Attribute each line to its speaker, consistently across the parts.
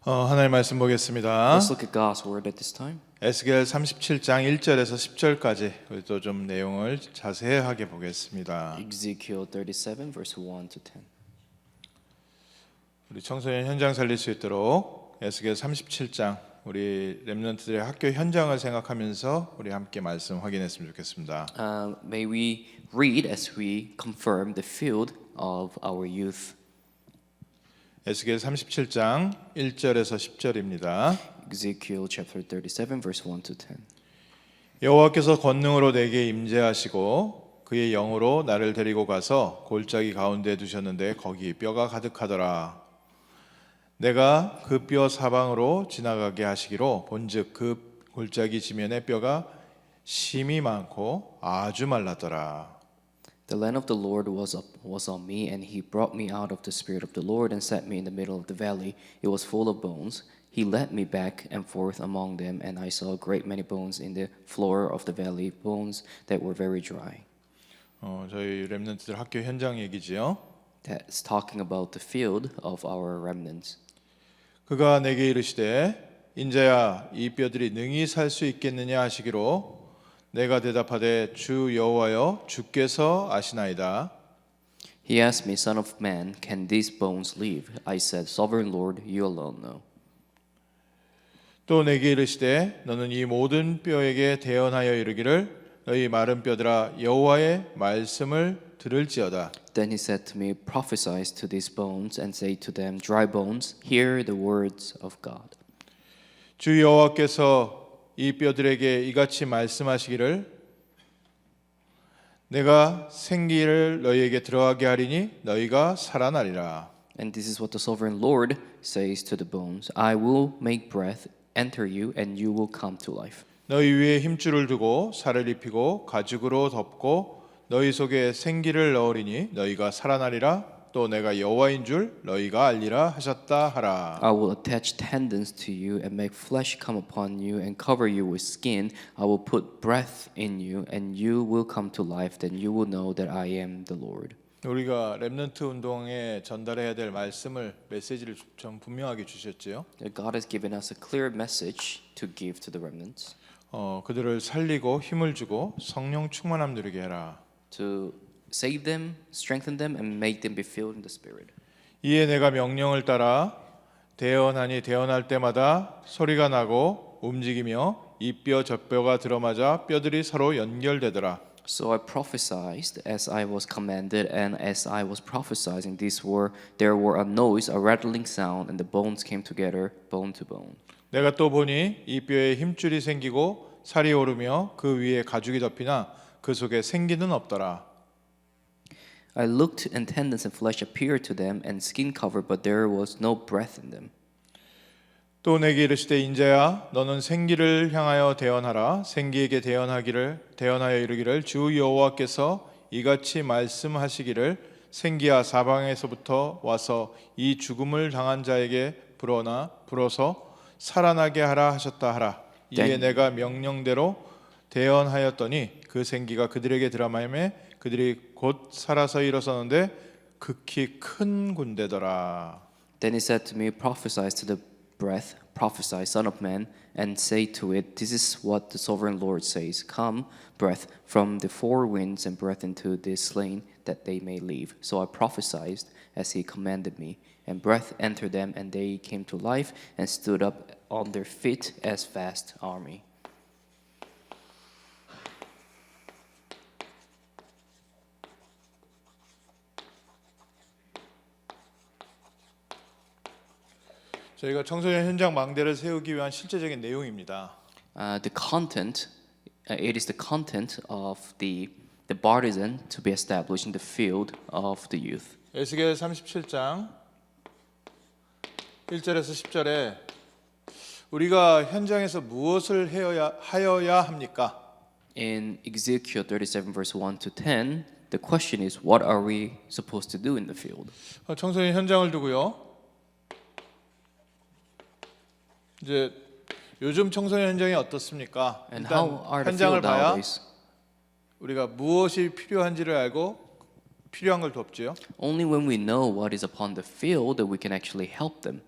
Speaker 1: 하나님 말씀 보겠습니다.
Speaker 2: Let's look at God's word at this time.
Speaker 1: 에스겔 37장 1절에서 10절까지 또 좀 내용을 자세하게 보겠습니다.
Speaker 2: Ezekiel 37 verse 1 to 10.
Speaker 1: 우리 청소년 현장 살릴 수 있도록 에스겔 37장 우리 렘넌트들의 학교 현장을 생각하면서 우리 함께 말씀 확인했으면 좋겠습니다.
Speaker 2: May we read as we confirm the field of our youth.
Speaker 1: 에스겔 37장 1절에서 10절입니다.
Speaker 2: Ezekiel chapter 37 verse 1 to 10.
Speaker 1: 여호와께서 권능으로 내게 임재하시고 그의 영으로 나를 데리고 가서 골짜기 가운데 두셨는데 거기 뼈가 가득하더라. 내가 그 뼈 사방으로 지나가게 하시기로 본즉 그 골짜기 지면에 뼈가 심이 많고 아주 말랐더라.
Speaker 2: The land of the Lord was on me, and he brought me out of the spirit of the Lord and set me in the middle of the valley. It was full of bones. He led me back and forth among them, and I saw a great many bones in the floor of the valley, bones that were very dry.
Speaker 1: 저희 렘넌트들 학교 현장 얘기지요.
Speaker 2: That's talking about the field of our remnants.
Speaker 1: 그가 내게 이르시되 인자야 이 뼈들이 능히 살 수 있겠느냐 하시기로 내가 대답하되 주 여호와여 주께서 아시나이다.
Speaker 2: He asked me, Son of man, can these bones live? I said, Sovereign Lord, you alone know.
Speaker 1: 또 내게 이르시되 너는 이 모든 뼈에게 대언하여 이르기를 너희 마른 뼈들아 여호와의 말씀을 들을지어다.
Speaker 2: Then he said to me, Prophesy to these bones and say to them, Dry bones, hear the words of God.
Speaker 1: 주 여호와께서 이 뼈들에게 이같이 말씀하시기를 내가 생기를 너희에게 들어가게 하리니 너희가 살아나리라.
Speaker 2: And this is what the sovereign Lord says to the bones, I will make breath enter you and you will come to life.
Speaker 1: 너희 위에 힘줄을 두고 살을 입히고 가죽으로 덮고 너희 속에 생기를 넣으리니 너희가 살아나리라. 또 내가 여호와인 줄 너희가 알리라 하셨다 하라.
Speaker 2: I will attach tendons to you and make flesh come upon you and cover you with skin. I will put breath in you and you will come to life. Then you will know that I am the Lord.
Speaker 1: 우리가 렘넌트 운동에 전달해야 될 말씀을 메시지를 좀 분명하게 주셨지요.
Speaker 2: God has given us a clear message to give to the remnants.
Speaker 1: 그들을 살리고 힘을 주고 성령 충만함 누리게 해라.
Speaker 2: To save them, strengthen them, and make them be filled in the Spirit.
Speaker 1: 이에 내가 명령을 따라 대언하니 대언할 때마다 소리가 나고 움직이며 이 뼈 저 뼈가 들어맞아 뼈들이 서로 연결되더라.
Speaker 2: So I prophesied as I was commanded, and as I was prophesying, there were a noise, a rattling sound, and the bones came together, bone to bone.
Speaker 1: 내가 또 보니 이 뼈에 힘줄이 생기고 살이 오르며 그 위에 가죽이 덮이나 그 속에 생기는 없더라.
Speaker 2: I looked, and tendons and flesh appeared to them, and skin covered, but there was no breath in them.
Speaker 1: 또 내게 이르시되 인자야 너는 생기를 향하여 대언하라. 생기에게 대언하여 이르기를 주 여호와께서 이같이 말씀하시기를 생기야 사방에서부터 와서 이 죽음을 당한 자에게 불어서 살아나게 하라 하셨다 하라. 이에 내가 명령대로 대언하였더니 그 생기가 그들에게 들어가매 그들이 곧 살아서 일어서는데 극히 큰 군대더라.
Speaker 2: Then he said to me, Prophesy to the breath, prophesy, Son of man, and say to it, This is what the sovereign Lord says. Come, breath from the four winds, and breath into the slain, that they may live. So I prophesied as he commanded me, and breath entered them, and they came to life, and stood up on their feet as vast army.
Speaker 1: 저희가 청소년 현장 망대를 세우기 위한 실제적인 내용입니다.
Speaker 2: The content, it is the content of the partisan to be established in the field of the youth.
Speaker 1: 에스겔 37장 1절에서 10절에 우리가 현장에서 무엇을 하여야 합니까?
Speaker 2: In Ezekiel 37 verse 1 to 10, the question is, what are we supposed to do in the field?
Speaker 1: 청소년 현장을 두고요. 이제 요즘 청소년 현장이 어떻습니까?
Speaker 2: And
Speaker 1: 일단
Speaker 2: how are the
Speaker 1: 현장을
Speaker 2: field
Speaker 1: 봐야
Speaker 2: nowadays?
Speaker 1: 우리가 무엇이 필요한지를 알고 필요한 걸 돕지요.
Speaker 2: Only when we know what is upon the field that we can actually help them.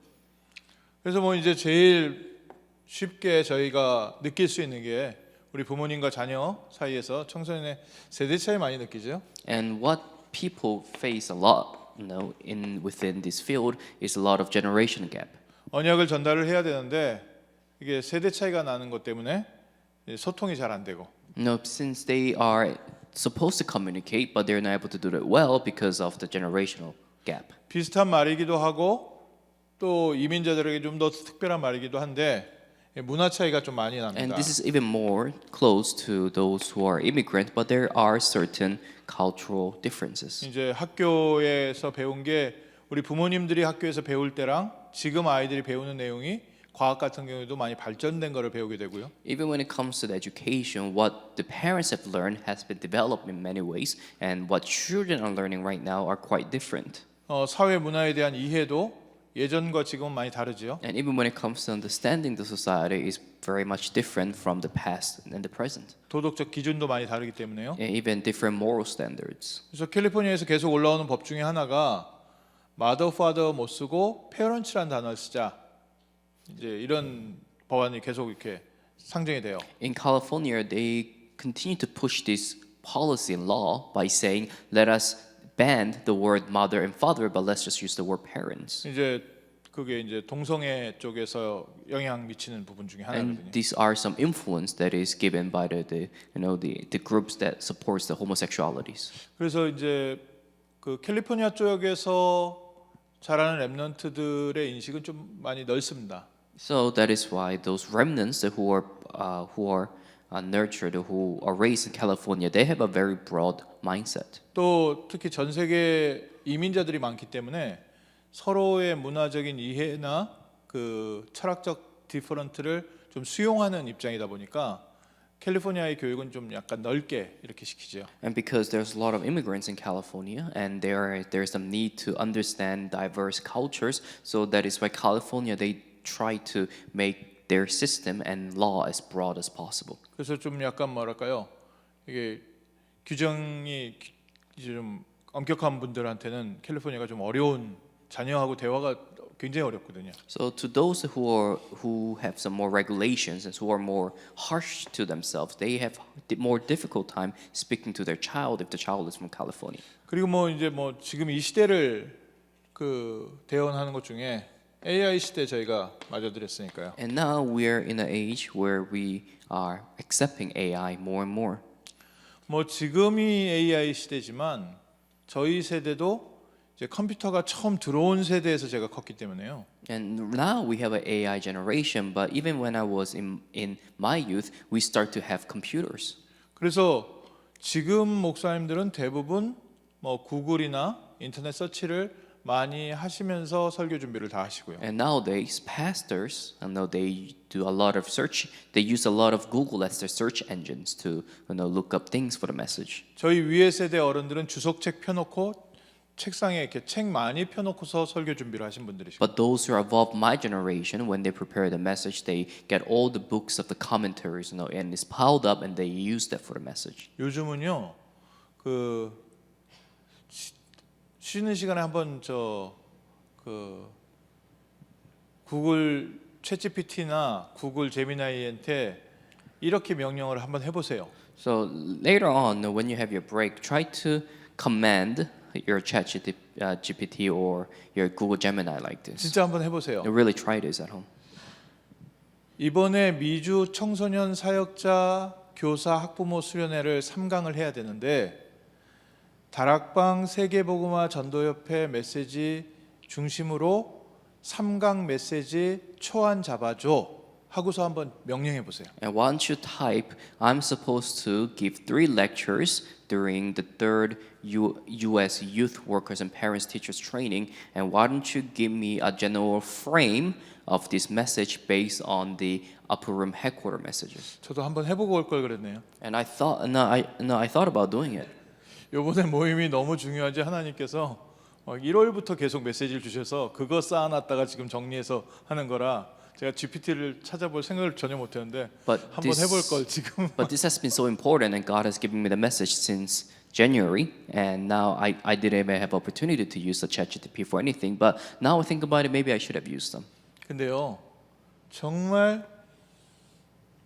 Speaker 1: 그래서 뭐 이제 제일 쉽게 저희가 느낄 수 있는 게 우리 부모님과 자녀 사이에서 청소년의 세대 차이 많이 느끼죠.
Speaker 2: And what people face a lot, in within this field is a lot of generation gap.
Speaker 1: 언약을 전달을 해야 되는데 이게 세대 차이가 나는 것 때문에 소통이 잘 안 되고
Speaker 2: Since they are supposed to communicate, but they're not able to do it well because of the generational gap.
Speaker 1: 비슷한 말이기도 하고 또 이민자들에게 좀 더 특별한 말이기도 한데 문화 차이가 좀 많이 납니다.
Speaker 2: And this is even more close to those who are immigrant, but there are certain cultural differences.
Speaker 1: 이제 학교에서 배운 게 우리 부모님들이 학교에서 배울 때랑 지금 아이들이 배우는 내용이 과학 같은 경우에도 많이 발전된 거를 배우게 되고요.
Speaker 2: Even when it comes to the education, what the parents have learned has been developed in many ways, and what children are learning right now are quite different.
Speaker 1: 사회 문화에 대한 이해도 예전과 지금은 많이 다르지요.
Speaker 2: And even when it comes to understanding the society is very much different from the past and the present.
Speaker 1: 도덕적 기준도 많이 다르기 때문에요.
Speaker 2: And even different moral standards.
Speaker 1: 그래서 캘리포니아에서 계속 올라오는 법 중에 하나가 mother, father 못 쓰고 parents라는 단어를 쓰자. 이제 이런 법안이 계속 이렇게 상정이 돼요.
Speaker 2: In California, they continue to push this policy and law by saying, let us ban the word mother and father, but let's just use the word parents.
Speaker 1: 이제 그게 이제 동성애 쪽에서 영향 미치는 부분 중에 하나거든요.
Speaker 2: And these are some influence that is given by the groups that supports the homosexualities.
Speaker 1: 그래서 이제 그 캘리포니아 쪽에서 자라는 랩런트들의 인식은 좀 많이 넓습니다.
Speaker 2: So that is why those remnants who are nurtured, who are raised in California, they have a very broad mindset.
Speaker 1: 또 특히 전 세계 이민자들이 많기 때문에 서로의 문화적인 이해나 그 철학적 디퍼런트를 좀 수용하는 입장이다 보니까 캘리포니아의 교육은 좀 약간 넓게 이렇게 시키죠.
Speaker 2: And because there's a lot of immigrants in California, and there's some need to understand diverse cultures, so that is why California they try to make their system and law as broad as possible.
Speaker 1: 그래서 좀 약간 뭐랄까요? 이게 규정이 이제 좀 엄격한 분들한테는 캘리포니아가 좀 어려운 자녀하고 대화가 굉장히 어렵거든요.
Speaker 2: So to those who have some more regulations and who are more harsh to themselves, they have more difficult time speaking to their child if the child is from California.
Speaker 1: 그리고 뭐 이제 뭐 지금 이 시대를 그 대언하는 것 중에 AI 시대 저희가 맞아들였으니까요.
Speaker 2: And now we're in an age where we are accepting AI more and more.
Speaker 1: 뭐 지금이 AI 시대지만 저희 세대도 이제 컴퓨터가 처음 들어온 세대에서 제가 컸기 때문에요.
Speaker 2: And now we have an AI generation, but even when I was in my youth, we start to have computers.
Speaker 1: 그래서 지금 목사님들은 대부분 뭐 구글이나 인터넷 서치를 많이 하시면서 설교 준비를 다 하시고요.
Speaker 2: And nowadays, pastors, I know they do a lot of search. They use a lot of Google as their search engines to, look up things for the message.
Speaker 1: 저희 위에 세대 어른들은 주석책 펴놓고 책상에 이렇게 책 많이 펴놓고서 설교 준비를 하신 분들이시고.
Speaker 2: But those who are above my generation, when they prepare the message, they get all the books of the commentaries, and it's piled up, and they use that for the message.
Speaker 1: 요즘은요, 그 쉬는 시간에 한번 구글 챗GPT나 구글 제미나이한테 이렇게 명령을 한번 해보세요.
Speaker 2: So later on, when you have your break, try to command your ChatGPT or your Google Gemini like this.
Speaker 1: 진짜 한번 해보세요.
Speaker 2: Really try this at home.
Speaker 1: 이번에 미주 청소년 사역자 교사 학부모 수련회를 3강을 해야 되는데 다락방 세계복음화 전도협회 메시지 중심으로 3강 메시지 초안 잡아줘 하고서 한번 명령해 보세요.
Speaker 2: And why don't you type, I'm supposed to give 3 lectures during the 3rd U.S. Youth Workers and Parents Teachers Training, and why don't you give me a general frame of this message based on the upper room headquarter messages?
Speaker 1: 저도 한번 해보고 올 걸 그랬네요.
Speaker 2: And I thought, I thought about doing it.
Speaker 1: 이번에 모임이 너무 중요하지 하나님께서 1월부터 계속 메시지를 주셔서 그거 쌓아놨다가 지금 정리해서 하는 거라 제가 GPT를 찾아볼 생각을 전혀 못했는데 한번 해볼 걸 지금.
Speaker 2: But this has been so important, and God has given me the message since January, and now I didn't even have opportunity to use the ChatGPT for anything. But now I think about it, maybe I should have used them.
Speaker 1: 근데요, 정말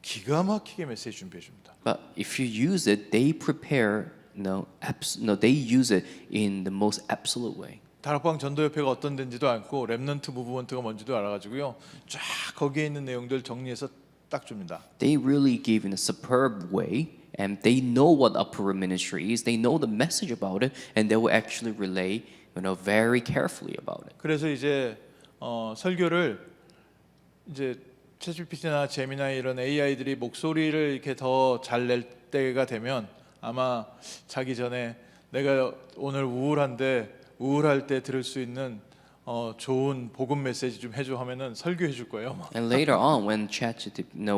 Speaker 1: 기가 막히게 메시지 준비해 줍니다.
Speaker 2: But if you use it, they prepare they use it in the most absolute way.
Speaker 1: 다락방 전도협회가 어떤 데인지도 알고 렘넌트 무브먼트가 뭔지도 알아가지고요, 쫙 거기에 있는 내용들 정리해서 딱 줍니다.
Speaker 2: They really give in a superb way, and they know what upper room ministry is. They know the message about it, and they will actually relay, very carefully about it.
Speaker 1: 그래서 이제 설교를 이제 챗GPT나 제미나이 이런 AI들이 목소리를 이렇게 더 잘 낼 때가 되면 아마 자기 전에 내가 오늘 우울할 때 들을 수 있는 좋은 복음 메시지 좀 해줘 하면은 설교해 줄 거예요.
Speaker 2: And later on, when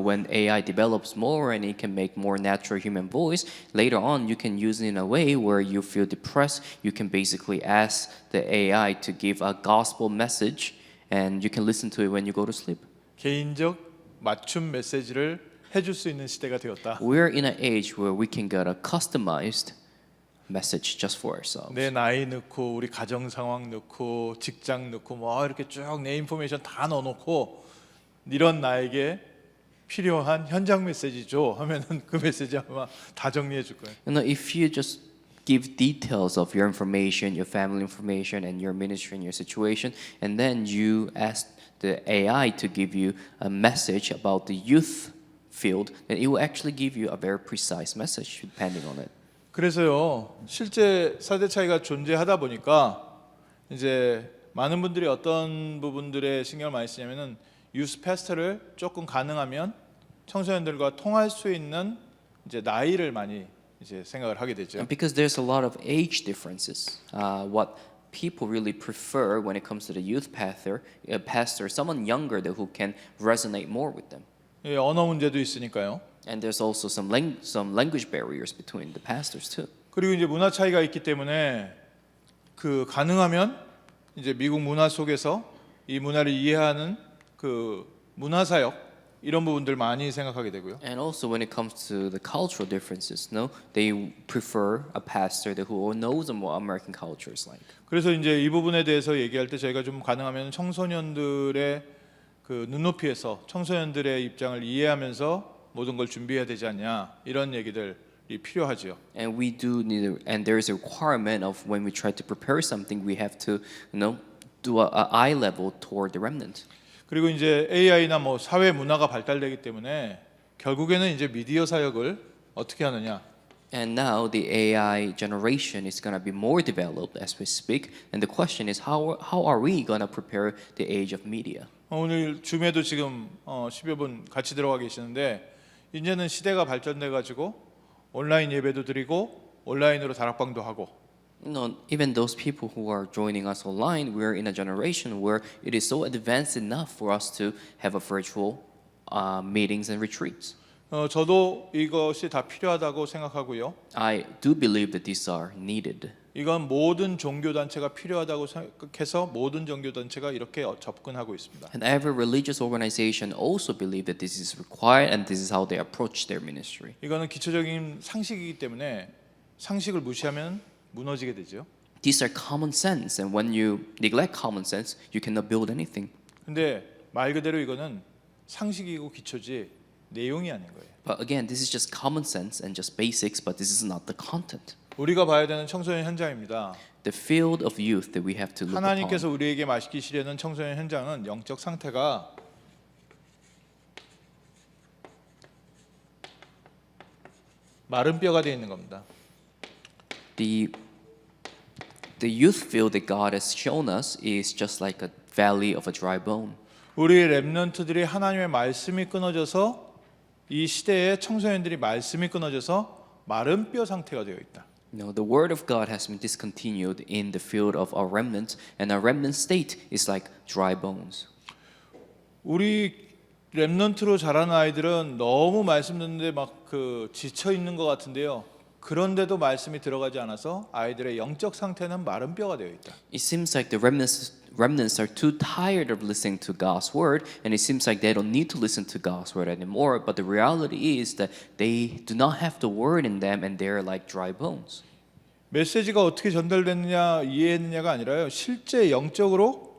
Speaker 2: when AI develops more and it can make more natural human voice, later on you can use it in a way where you feel depressed. You can basically ask the AI to give a gospel message, and you can listen to it when you go to sleep.
Speaker 1: 개인적 맞춤 메시지를 해줄 수 있는 시대가 되었다.
Speaker 2: We're in an age where we can get a customized message just for ourselves.
Speaker 1: 내 나이 넣고 우리 가정 상황 넣고 직장 넣고 뭐 이렇게 쭉 내 인포메이션 다 넣어놓고 이런 나에게 필요한 현장 메시지 줘 하면은 그 메시지 아마 다 정리해 줄 거예요.
Speaker 2: If you just give details of your information, your family information, and your ministry and your situation, and then you ask the AI to give you a message about the youth field, then it will actually give you a very precise message depending on it.
Speaker 1: 그래서요, 실제 세대 차이가 존재하다 보니까 이제 많은 분들이 어떤 부분들에 신경을 많이 쓰냐면은 유스 패스터를 조금 가능하면 청소년들과 통할 수 있는 이제 나이를 많이 이제 생각을 하게 되죠.
Speaker 2: And because there's a lot of age differences, what people really prefer when it comes to the youth pastor, someone younger who can resonate more with them.
Speaker 1: 예, 언어 문제도 있으니까요.
Speaker 2: And there's also some language barriers between the pastors too.
Speaker 1: 그리고 이제 문화 차이가 있기 때문에 그 가능하면 이제 미국 문화 속에서 이 문화를 이해하는 그 문화 사역 이런 부분들 많이 생각하게 되고요.
Speaker 2: And also when it comes to the cultural differences, they prefer a pastor who knows what American culture is like.
Speaker 1: 그래서 이제 이 부분에 대해서 얘기할 때 저희가 좀 가능하면 청소년들의 그 눈높이에서 청소년들의 입장을 이해하면서 모든 걸 준비해야 되지 않냐 이런 얘기들이 필요하지요.
Speaker 2: And we do need, and there is a requirement of when we try to prepare something, we have to, do a eye level toward the remnant.
Speaker 1: 그리고 이제 AI나 뭐 사회 문화가 발달되기 때문에 결국에는 이제 미디어 사역을 어떻게 하느냐.
Speaker 2: And now the AI generation is going to be more developed as we speak. And the question is, how are we going to prepare the age of media?
Speaker 1: 오늘 줌에도 지금 10여 분 같이 들어가 계시는데 이제는 시대가 발전돼 가지고 온라인 예배도 드리고 온라인으로 다락방도 하고.
Speaker 2: Even those people who are joining us online, we're in a generation where it is so advanced enough for us to have a virtual meetings and retreats.
Speaker 1: 저도 이것이 다 필요하다고 생각하고요.
Speaker 2: I do believe that these are needed.
Speaker 1: 이건 모든 종교 단체가 필요하다고 생각해서 모든 종교 단체가 이렇게 접근하고 있습니다.
Speaker 2: And every religious organization also believe that this is required and this is how they approach their ministry.
Speaker 1: 이거는 기초적인 상식이기 때문에 상식을 무시하면 무너지게 되죠.
Speaker 2: These are common sense, and when you neglect common sense, you cannot build anything.
Speaker 1: 근데 말 그대로 이거는 상식이고 기초지 내용이 아닌 거예요.
Speaker 2: But again, this is just common sense and just basics, but this is not the content.
Speaker 1: 우리가 봐야 되는 청소년 현장입니다.
Speaker 2: The field of youth that we have to look
Speaker 1: 하나님께서
Speaker 2: upon.
Speaker 1: 우리에게 맡기시려는 청소년 현장은 영적 상태가 마른 뼈가 되어 있는 겁니다.
Speaker 2: The youth field that God has shown us is just like a valley of a dry bone.
Speaker 1: 우리 렘넌트들이 하나님의 말씀이 끊어져서 이 시대에 청소년들이 말씀이 끊어져서 마른 뼈 상태가 되어 있다.
Speaker 2: The word of God has been discontinued in the field of our remnant, and our remnant state is like dry bones.
Speaker 1: 우리 렘넌트로 자란 아이들은 너무 말씀 듣는데 막 그 지쳐 있는 것 같은데요. 그런데도 말씀이 들어가지 않아서 아이들의 영적 상태는 마른 뼈가 되어 있다.
Speaker 2: It seems like the remnants are too tired of listening to God's word, and it seems like they don't need to listen to God's word anymore. But the reality is that they do not have the word in them, and they're like dry bones.
Speaker 1: 메시지가 어떻게 전달됐느냐 이해했느냐가 아니라요. 실제 영적으로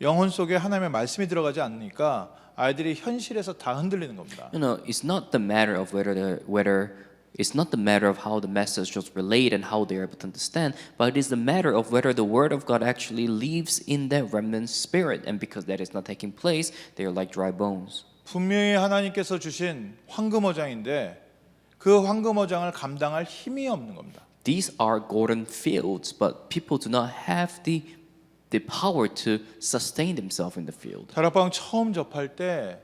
Speaker 1: 영혼 속에 하나님의 말씀이 들어가지 않으니까 아이들이 현실에서 다 흔들리는 겁니다.
Speaker 2: You know, it's not the matter of whether it's not the matter of how the message was relayed and how they are able to understand, but it is the matter of whether the word of God actually lives in that remnant spirit. And because that is not taking place, they are like dry bones.
Speaker 1: 분명히 하나님께서 주신 황금어장인데 그 황금어장을 감당할 힘이 없는 겁니다.
Speaker 2: These are golden fields, but people do not have the power to sustain themselves in the field.
Speaker 1: 다락방 처음 접할 때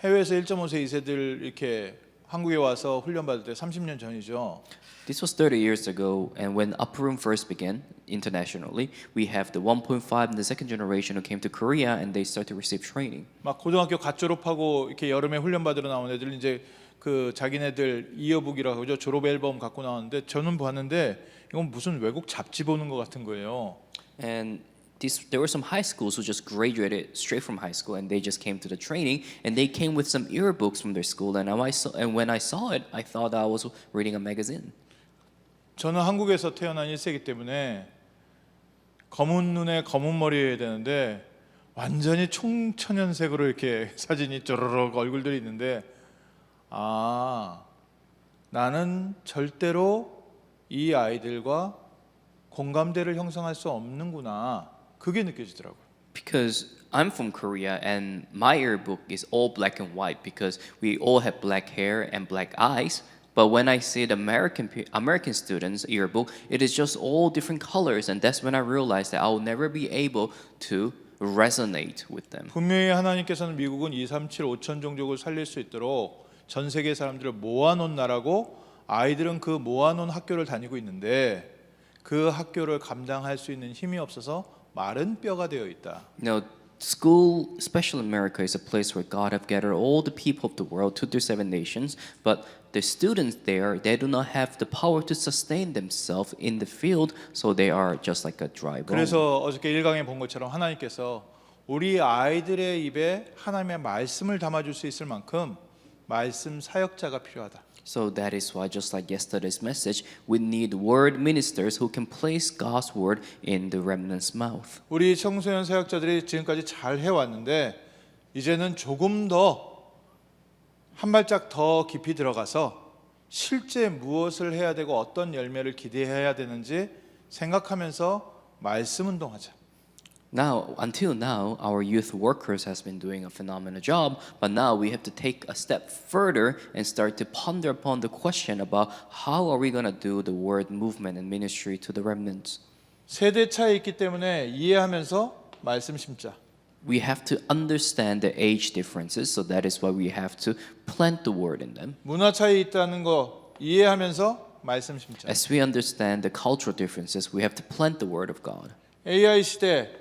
Speaker 1: 해외에서 1.5세 2세들 이렇게 한국에 와서 훈련 받을 때 30년 전이죠.
Speaker 2: This was 30 years ago, and when Upper Room first began internationally, we have the 1.5 and the second generation who came to Korea, and they start to receive training.
Speaker 1: 막 고등학교 갓 졸업하고 이렇게 여름에 훈련 받으러 나온 애들 이제 그 자기네들 이어북이라고 하죠. 졸업 앨범 갖고 나왔는데 저는 봤는데 이건 무슨 외국 잡지 보는 것 같은 거예요.
Speaker 2: And there were some high schools who just graduated straight from high school, and they just came to the training, and they came with some yearbooks from their school. And when I saw it, I thought I was reading a magazine.
Speaker 1: 저는 한국에서 태어난 1세기 때문에 검은 눈에 검은 머리여야 되는데 완전히 총천연색으로 이렇게 사진이 쪼르륵 얼굴들이 있는데 아 나는 절대로 이 아이들과 공감대를 형성할 수 없는구나 그게 느껴지더라고요.
Speaker 2: Because I'm from Korea and my yearbook is all black and white because we all have black hair and black eyes. But when I see the American students' yearbook, it is just all different colors, and that's when I realized that I will never be able to resonate with them.
Speaker 1: 분명히 하나님께서는 미국은 2, 3, 7, 5천 종족을 살릴 수 있도록 전 세계 사람들을 모아놓은 나라고 아이들은 그 모아놓은 학교를 다니고 있는데 그 학교를 감당할 수 있는 힘이 없어서 마른 뼈가 되어 있다.
Speaker 2: You know, school, especially America, is a place where God have gathered all the people of the world, 2 to 7 nations, but the students there, they do not have the power to sustain themselves in the field, so they are just like a dry bone.
Speaker 1: 그래서 어저께 1강에 본 것처럼 하나님께서 우리 아이들의 입에 하나님의 말씀을 담아줄 수 있을 만큼 말씀 사역자가 필요하다.
Speaker 2: So that is why, just like yesterday's message, we need word ministers who can place God's word in the remnant's mouth.
Speaker 1: 우리 청소년 사역자들이 지금까지 잘 해왔는데 이제는 조금 더 한 발짝 더 깊이 들어가서 실제 무엇을 해야 되고 어떤 열매를 기대해야 되는지 생각하면서 말씀 운동하자.
Speaker 2: Now, until now, our youth workers has been doing a phenomenal job, but now we have to take a step further and start to ponder upon the question about how are we going to do the word movement and ministry to the remnants.
Speaker 1: 세대 차이 있기 때문에 이해하면서 말씀 심자.
Speaker 2: We have to understand the age differences, so that is why we have to plant the word in them.
Speaker 1: 문화 차이 있다는 거 이해하면서 말씀 심자.
Speaker 2: As we understand the cultural differences, we have to plant the word of God.
Speaker 1: AI 시대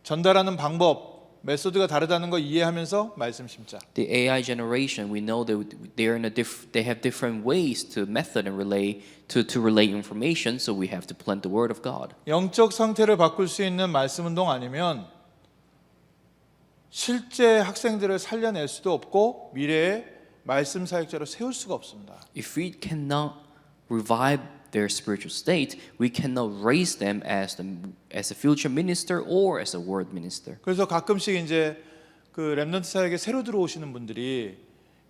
Speaker 1: 전달하는 방법, 메소드가 다르다는 거 이해하면서 말씀 심자.
Speaker 2: The AI generation, we know that they have different ways to method and relay to relay information, so we have to plant the word of God.
Speaker 1: 영적 상태를 바꿀 수 있는 말씀 운동 아니면 실제 학생들을 살려낼 수도 없고 미래의 말씀 사역자로 세울 수가 없습니다.
Speaker 2: If we cannot revive their spiritual state, we cannot raise them as a future minister or as a word minister.
Speaker 1: 그래서 가끔씩 이제 그 렘넌트 사역에 새로 들어오시는 분들이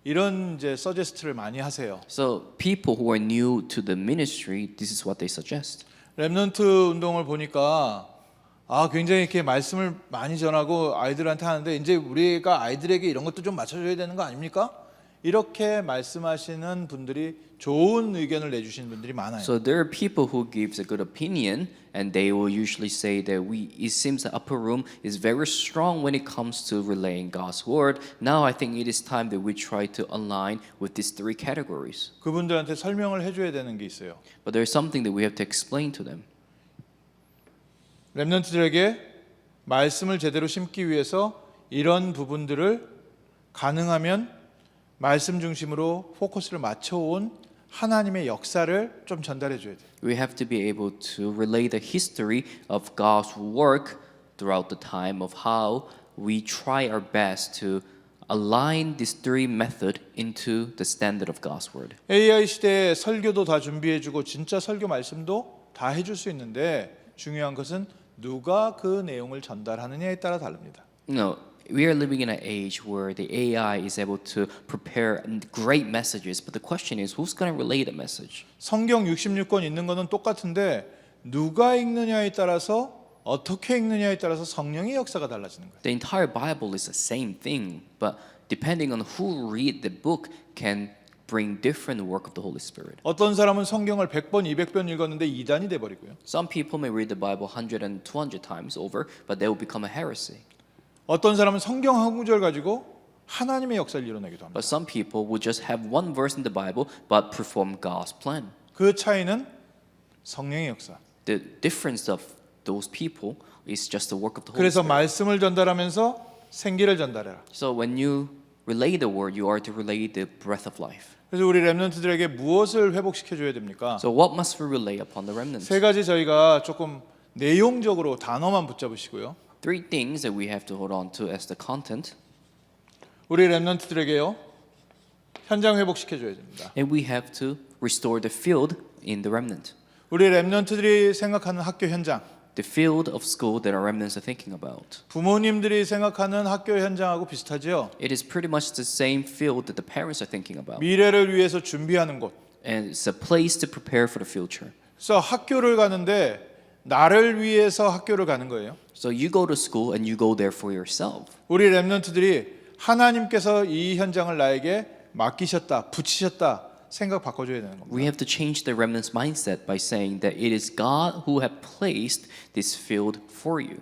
Speaker 1: 이런 이제 서제스트를 많이 하세요.
Speaker 2: So people who are new to the ministry, this is what they suggest.
Speaker 1: 렘넌트 운동을 보니까 굉장히 이렇게 말씀을 많이 전하고 아이들한테 하는데 이제 우리가 아이들에게 이런 것도 좀 맞춰줘야 되는 거 아닙니까? 이렇게 말씀하시는 분들이 좋은 의견을 내주시는 분들이 많아요.
Speaker 2: So there are people who gives a good opinion, and they will usually say that it seems the upper room is very strong when it comes to relaying God's word. Now I think it is time that we try to align with these three categories.
Speaker 1: 그분들한테 설명을 해줘야 되는 게 있어요.
Speaker 2: But there's something that we have to explain to them.
Speaker 1: 렘넌트들에게 말씀을 제대로 심기 위해서 이런 부분들을 가능하면 말씀 중심으로 포커스를 맞춰온 하나님의 역사를 좀 전달해 줘야 돼요.
Speaker 2: We have to be able to relay the history of God's work throughout the time of how we try our best to align this three method into the standard of God's word.
Speaker 1: AI 시대에 설교도 다 준비해 주고 진짜 설교 말씀도 다 해줄 수 있는데 중요한 것은 누가 그 내용을 전달하느냐에 따라 다릅니다.
Speaker 2: No, we are living in an age where the AI is able to prepare great messages, but the question is, who's going to relay the message?
Speaker 1: 성경 66권 있는 거는 똑같은데 누가 읽느냐에 따라서 어떻게 읽느냐에 따라서 성령의 역사가 달라지는 거예요.
Speaker 2: The entire Bible is the same thing, but depending on who read the book can bring different work of the Holy Spirit.
Speaker 1: 어떤 사람은 성경을 100번, 200번 읽었는데 이단이 돼 버리고요.
Speaker 2: Some people may read the Bible 100 and 200 times over, but they will become a heresy.
Speaker 1: 어떤 사람은 성경 한 구절 가지고 하나님의 역사를 이뤄내기도 합니다.
Speaker 2: But some people will just have one verse in the Bible but perform God's plan.
Speaker 1: 그 차이는 성령의 역사.
Speaker 2: The difference of those people is just the work of the Holy
Speaker 1: 그래서
Speaker 2: Spirit.
Speaker 1: 말씀을 전달하면서 생기를 전달해라.
Speaker 2: So when you relay the word, you are to relay the breath of life.
Speaker 1: 그래서 우리 렘넌트들에게 무엇을 회복시켜 줘야 됩니까?
Speaker 2: So what must we relay upon the remnants?
Speaker 1: 세 가지 저희가 조금 내용적으로 단어만 붙잡으시고요.
Speaker 2: Three things that we have to hold on to as the content,
Speaker 1: 우리 렘넌트들에게요. 현장 회복시켜 줘야 됩니다.
Speaker 2: and we have to restore the field in the remnant.
Speaker 1: 우리 렘넌트들이 생각하는 학교 현장,
Speaker 2: The field of school that our remnants are thinking about.
Speaker 1: 부모님들이 생각하는 학교 현장하고 비슷하지요.
Speaker 2: It is pretty much the same field that the parents are thinking about.
Speaker 1: 미래를 위해서 준비하는 곳.
Speaker 2: And it's a place to prepare for the future.
Speaker 1: 그래서 학교를 가는데 나를 위해서 학교를 가는 거예요.
Speaker 2: So you go to school and you go there for yourself.
Speaker 1: 우리 렘넌트들이 하나님께서 이 현장을 나에게 맡기셨다, 붙이셨다 생각 바꿔줘야 되는 겁니다.
Speaker 2: We have to change the remnants' mindset by saying that it is God who have placed this field for you.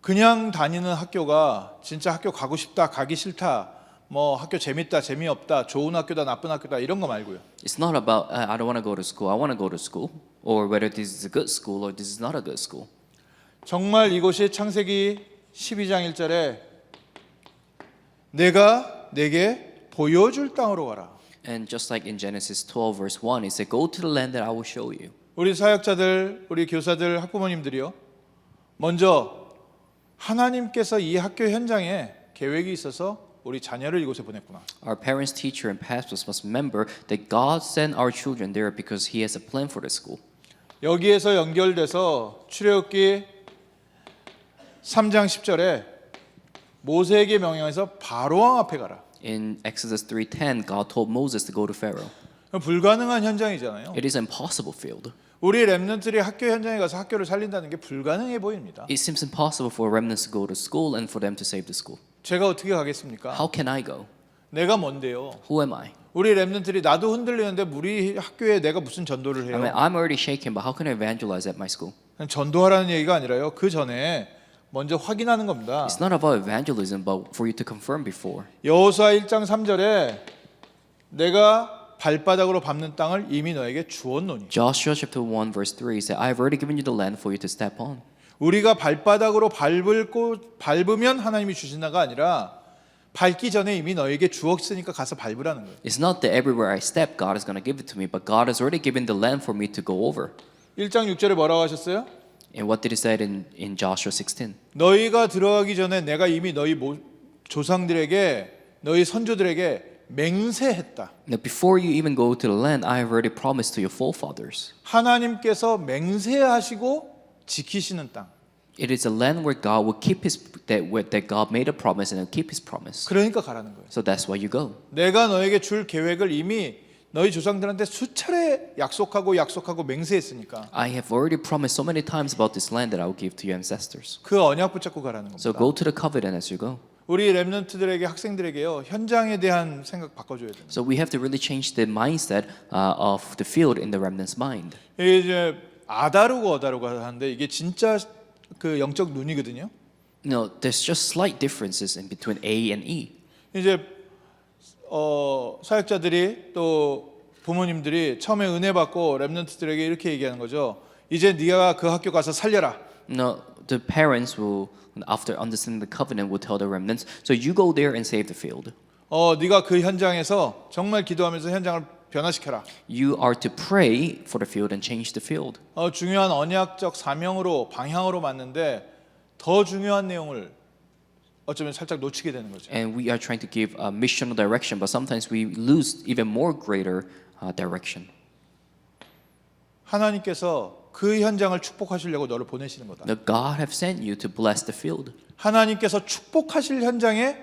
Speaker 1: 그냥 다니는 학교가 진짜 학교 가고 싶다, 가기 싫다, 뭐 학교 재밌다, 재미없다, 좋은 학교다, 나쁜 학교다 이런 거 말고요.
Speaker 2: It's not about I don't want to go to school, I want to go to school, or whether this is a good school or this is not a good school.
Speaker 1: 정말 이곳이 창세기 12장 1절에 내가 내게 보여줄 땅으로 가라.
Speaker 2: And just like in Genesis 12 verse 1, it said, "Go to the land that I will show you."
Speaker 1: 우리 사역자들, 우리 교사들, 학부모님들이요. 먼저 하나님께서 이 학교 현장에 계획이 있어서 우리 자녀를 이곳에 보냈구나.
Speaker 2: Our parents, teacher, and pastors must remember that God sent our children there because He has a plan for the school.
Speaker 1: 여기에서 연결돼서 출애굽기 3장 10절에 모세에게 명령해서 바로왕 앞에 가라.
Speaker 2: In Exodus 3:10, God told Moses to go to Pharaoh.
Speaker 1: 불가능한 현장이잖아요.
Speaker 2: It is an impossible field.
Speaker 1: 우리 렘넌트들이 학교 현장에 가서 학교를 살린다는 게 불가능해 보입니다.
Speaker 2: It seems impossible for remnants to go to school and for them to save the school.
Speaker 1: 제가 어떻게 가겠습니까?
Speaker 2: How can I go?
Speaker 1: 내가 뭔데요?
Speaker 2: Who am I?
Speaker 1: 우리 렘넌트들이 나도 흔들리는데 우리 학교에 내가 무슨 전도를
Speaker 2: I mean,
Speaker 1: 해요?
Speaker 2: I'm already shaken, but how can I evangelize at my school?
Speaker 1: 그냥 전도하라는 얘기가 아니라요. 그 전에 먼저 확인하는 겁니다.
Speaker 2: It's not about evangelism, but for you to confirm before.
Speaker 1: 여호수아 1장 3절에 내가 발바닥으로 밟는 땅을 이미 너에게 주었노니.
Speaker 2: Joshua chapter 1 verse 3 said, I have already given you the land for you to step on.
Speaker 1: 우리가 발바닥으로 밟으면 하나님이 주신다가 아니라 밟기 전에 이미 너에게 주었으니까 가서 밟으라는 거예요.
Speaker 2: It's not that everywhere I step, God is going to give it to me, but God has already given the land for me to go over.
Speaker 1: 1장 6절에 뭐라고 하셨어요?
Speaker 2: And what did he say in Joshua 16?
Speaker 1: 너희가 들어가기 전에 내가 이미 너희 조상들에게 너희 선조들에게 맹세했다.
Speaker 2: Now, before you even go to the land, I have already promised to your forefathers.
Speaker 1: 하나님께서 맹세하시고 지키시는 땅.
Speaker 2: It is a land where God will keep that God made a promise and will keep His promise.
Speaker 1: 그러니까 가라는 거예요.
Speaker 2: So that's why you go.
Speaker 1: 내가 너에게 줄 계획을 이미 너희 조상들한테 수차례 약속하고 맹세했으니까
Speaker 2: I have already promised so many times about this land that I will give to your ancestors.
Speaker 1: 그 언약 붙잡고 가라는 겁니다.
Speaker 2: So go to the covenant as you go.
Speaker 1: 우리 렘넌트들에게 학생들에게요 현장에 대한 생각 바꿔줘야 돼요.
Speaker 2: So we have to really change the mindset of the field in the remnant's mind.
Speaker 1: 이게 이제 아다르고 어다르고 하는데 이게 진짜 그 영적 눈이거든요.
Speaker 2: No, there's just slight differences in between A and E.
Speaker 1: 이제 사역자들이 또 부모님들이 처음에 은혜 받고 렘넌트들에게 이렇게 얘기하는 거죠. 이제 네가 그 학교 가서 살려라.
Speaker 2: No, the parents will, after understanding the covenant, will tell the remnants, so you go there and save the field.
Speaker 1: 네가 그 현장에서 정말 기도하면서 현장을 변화시켜라.
Speaker 2: You are to pray for the field and change the field.
Speaker 1: 중요한 언약적 사명으로 방향으로 맞는데 더 중요한 내용을 어쩌면 살짝 놓치게 되는 거죠.
Speaker 2: And we are trying to give a missional direction, but sometimes we lose even more greater direction.
Speaker 1: 하나님께서 그 현장을 축복하시려고 너를 보내시는 거다.
Speaker 2: Now God have sent you to bless the field.
Speaker 1: 하나님께서 축복하실 현장에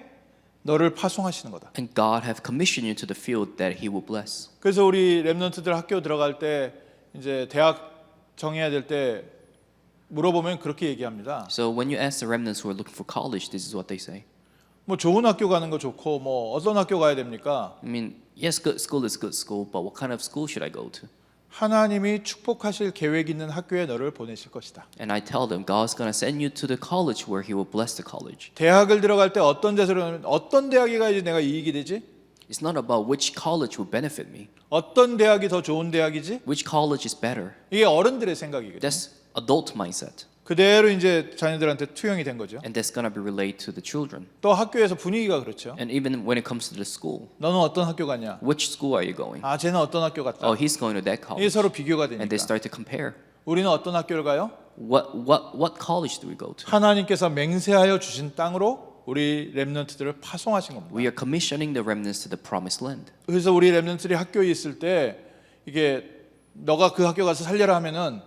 Speaker 1: 너를 파송하시는 거다.
Speaker 2: And God have commissioned you to the field that He will bless.
Speaker 1: 그래서 우리 렘넌트들 학교 들어갈 때 이제 대학 정해야 될 때 물어보면 그렇게 얘기합니다.
Speaker 2: So when you ask the remnants who are looking for college, this is what they say.
Speaker 1: 뭐 좋은 학교 가는 거 좋고 뭐 어떤 학교 가야 됩니까?
Speaker 2: I mean, yes, good school is good school, but what kind of school should I go to?
Speaker 1: 하나님이 축복하실 계획 있는 학교에 너를 보내실 것이다.
Speaker 2: And I tell them, God's going to send you to the college where He will bless the college.
Speaker 1: 대학을 들어갈 때 어떤 데서 어떤 대학에 가야지 내가 이익이 되지?
Speaker 2: It's not about which college will benefit me.
Speaker 1: 어떤 대학이 더 좋은 대학이지?
Speaker 2: Which college is better?
Speaker 1: 이게 어른들의 생각이거든요.
Speaker 2: That's adult mindset.
Speaker 1: 그대로 이제 자녀들한테 투영이 된 거죠.
Speaker 2: And that's going to be relayed to the children.
Speaker 1: 또 학교에서 분위기가 그렇죠.
Speaker 2: And even when it comes to the school,
Speaker 1: 너는 어떤 학교 갔냐?
Speaker 2: which school are you going?
Speaker 1: 아, 쟤는 어떤 학교 갔다.
Speaker 2: Oh, he's going to that
Speaker 1: 이게
Speaker 2: college.
Speaker 1: 서로 비교가
Speaker 2: And they
Speaker 1: 되니까.
Speaker 2: start to compare.
Speaker 1: 우리는 어떤 학교를 가요?
Speaker 2: What college do we go to?
Speaker 1: 하나님께서 맹세하여 주신 땅으로 우리 렘넌트들을 파송하신 겁니다.
Speaker 2: We are commissioning the remnants to the promised land.
Speaker 1: 그래서 우리 렘넌트들이 학교에 있을 때 이게 너가 그 학교 가서 살려라 하면은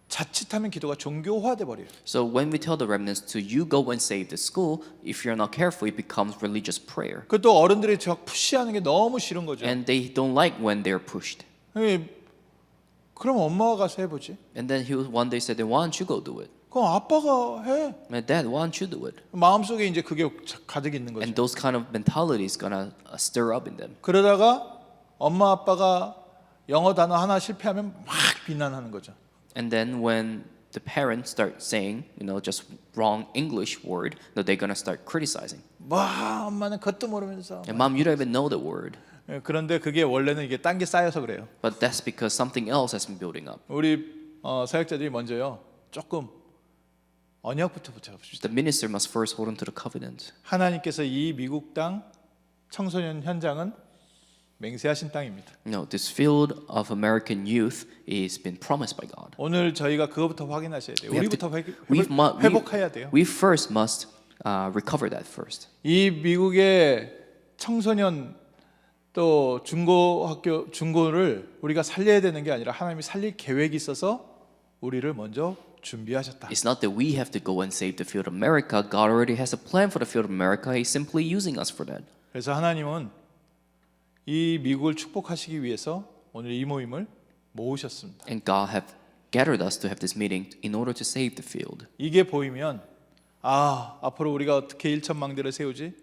Speaker 1: 자칫하면 기도가 종교화돼 버려요.
Speaker 2: So when we tell the remnants to you go and save the school, if you're not careful, it becomes religious prayer.
Speaker 1: 그또 어른들이 저 푸시하는 게 너무 싫은 거죠.
Speaker 2: And they don't like when they're pushed.
Speaker 1: 그럼 엄마가 가서 해보지.
Speaker 2: And then he one day said, then why don't you go do it?
Speaker 1: 그럼 아빠가 해.
Speaker 2: My dad, why don't you do it?
Speaker 1: 마음속에 이제 그게 가득 있는 거죠.
Speaker 2: And those kind of mentalities gonna stir up in them.
Speaker 1: 그러다가 엄마 아빠가 영어 단어 하나 실패하면 막 비난하는 거죠.
Speaker 2: And then when the parents start saying, just wrong English word, that they're gonna start criticizing.
Speaker 1: 와, 엄마는 그것도 모르면서.
Speaker 2: And mom, you don't even know the word.
Speaker 1: 그런데 그게 원래는 이게 딴 게 쌓여서 그래요.
Speaker 2: But that's because something else has been building up.
Speaker 1: 우리 사역자들이 먼저요. 조금 언약부터 붙여봅시다.
Speaker 2: The minister must first hold on to the covenant.
Speaker 1: 하나님께서 이 미국 땅 청소년 현장은 맹세하신 땅입니다.
Speaker 2: No, this field of American youth is been promised by God.
Speaker 1: 오늘 저희가 그거부터 확인하셔야 돼요.
Speaker 2: We have
Speaker 1: 우리부터
Speaker 2: to-
Speaker 1: 회복해야 돼요.
Speaker 2: We first must recover that first.
Speaker 1: 이 미국의 청소년 또 중고학교 중고를 우리가 살려야 되는 게 아니라 하나님이 살릴 계획이 있어서 우리를 먼저 준비하셨다.
Speaker 2: It's not that we have to go and save the field of America. God already has a plan for the field of America. He's simply using us for that.
Speaker 1: 그래서 하나님은 이 미국을 축복하시기 위해서 오늘 이 모임을 모으셨습니다.
Speaker 2: And God have gathered us to have this meeting in order to save the field.
Speaker 1: 이게 보이면 앞으로 우리가 어떻게 1천망대를 세우지?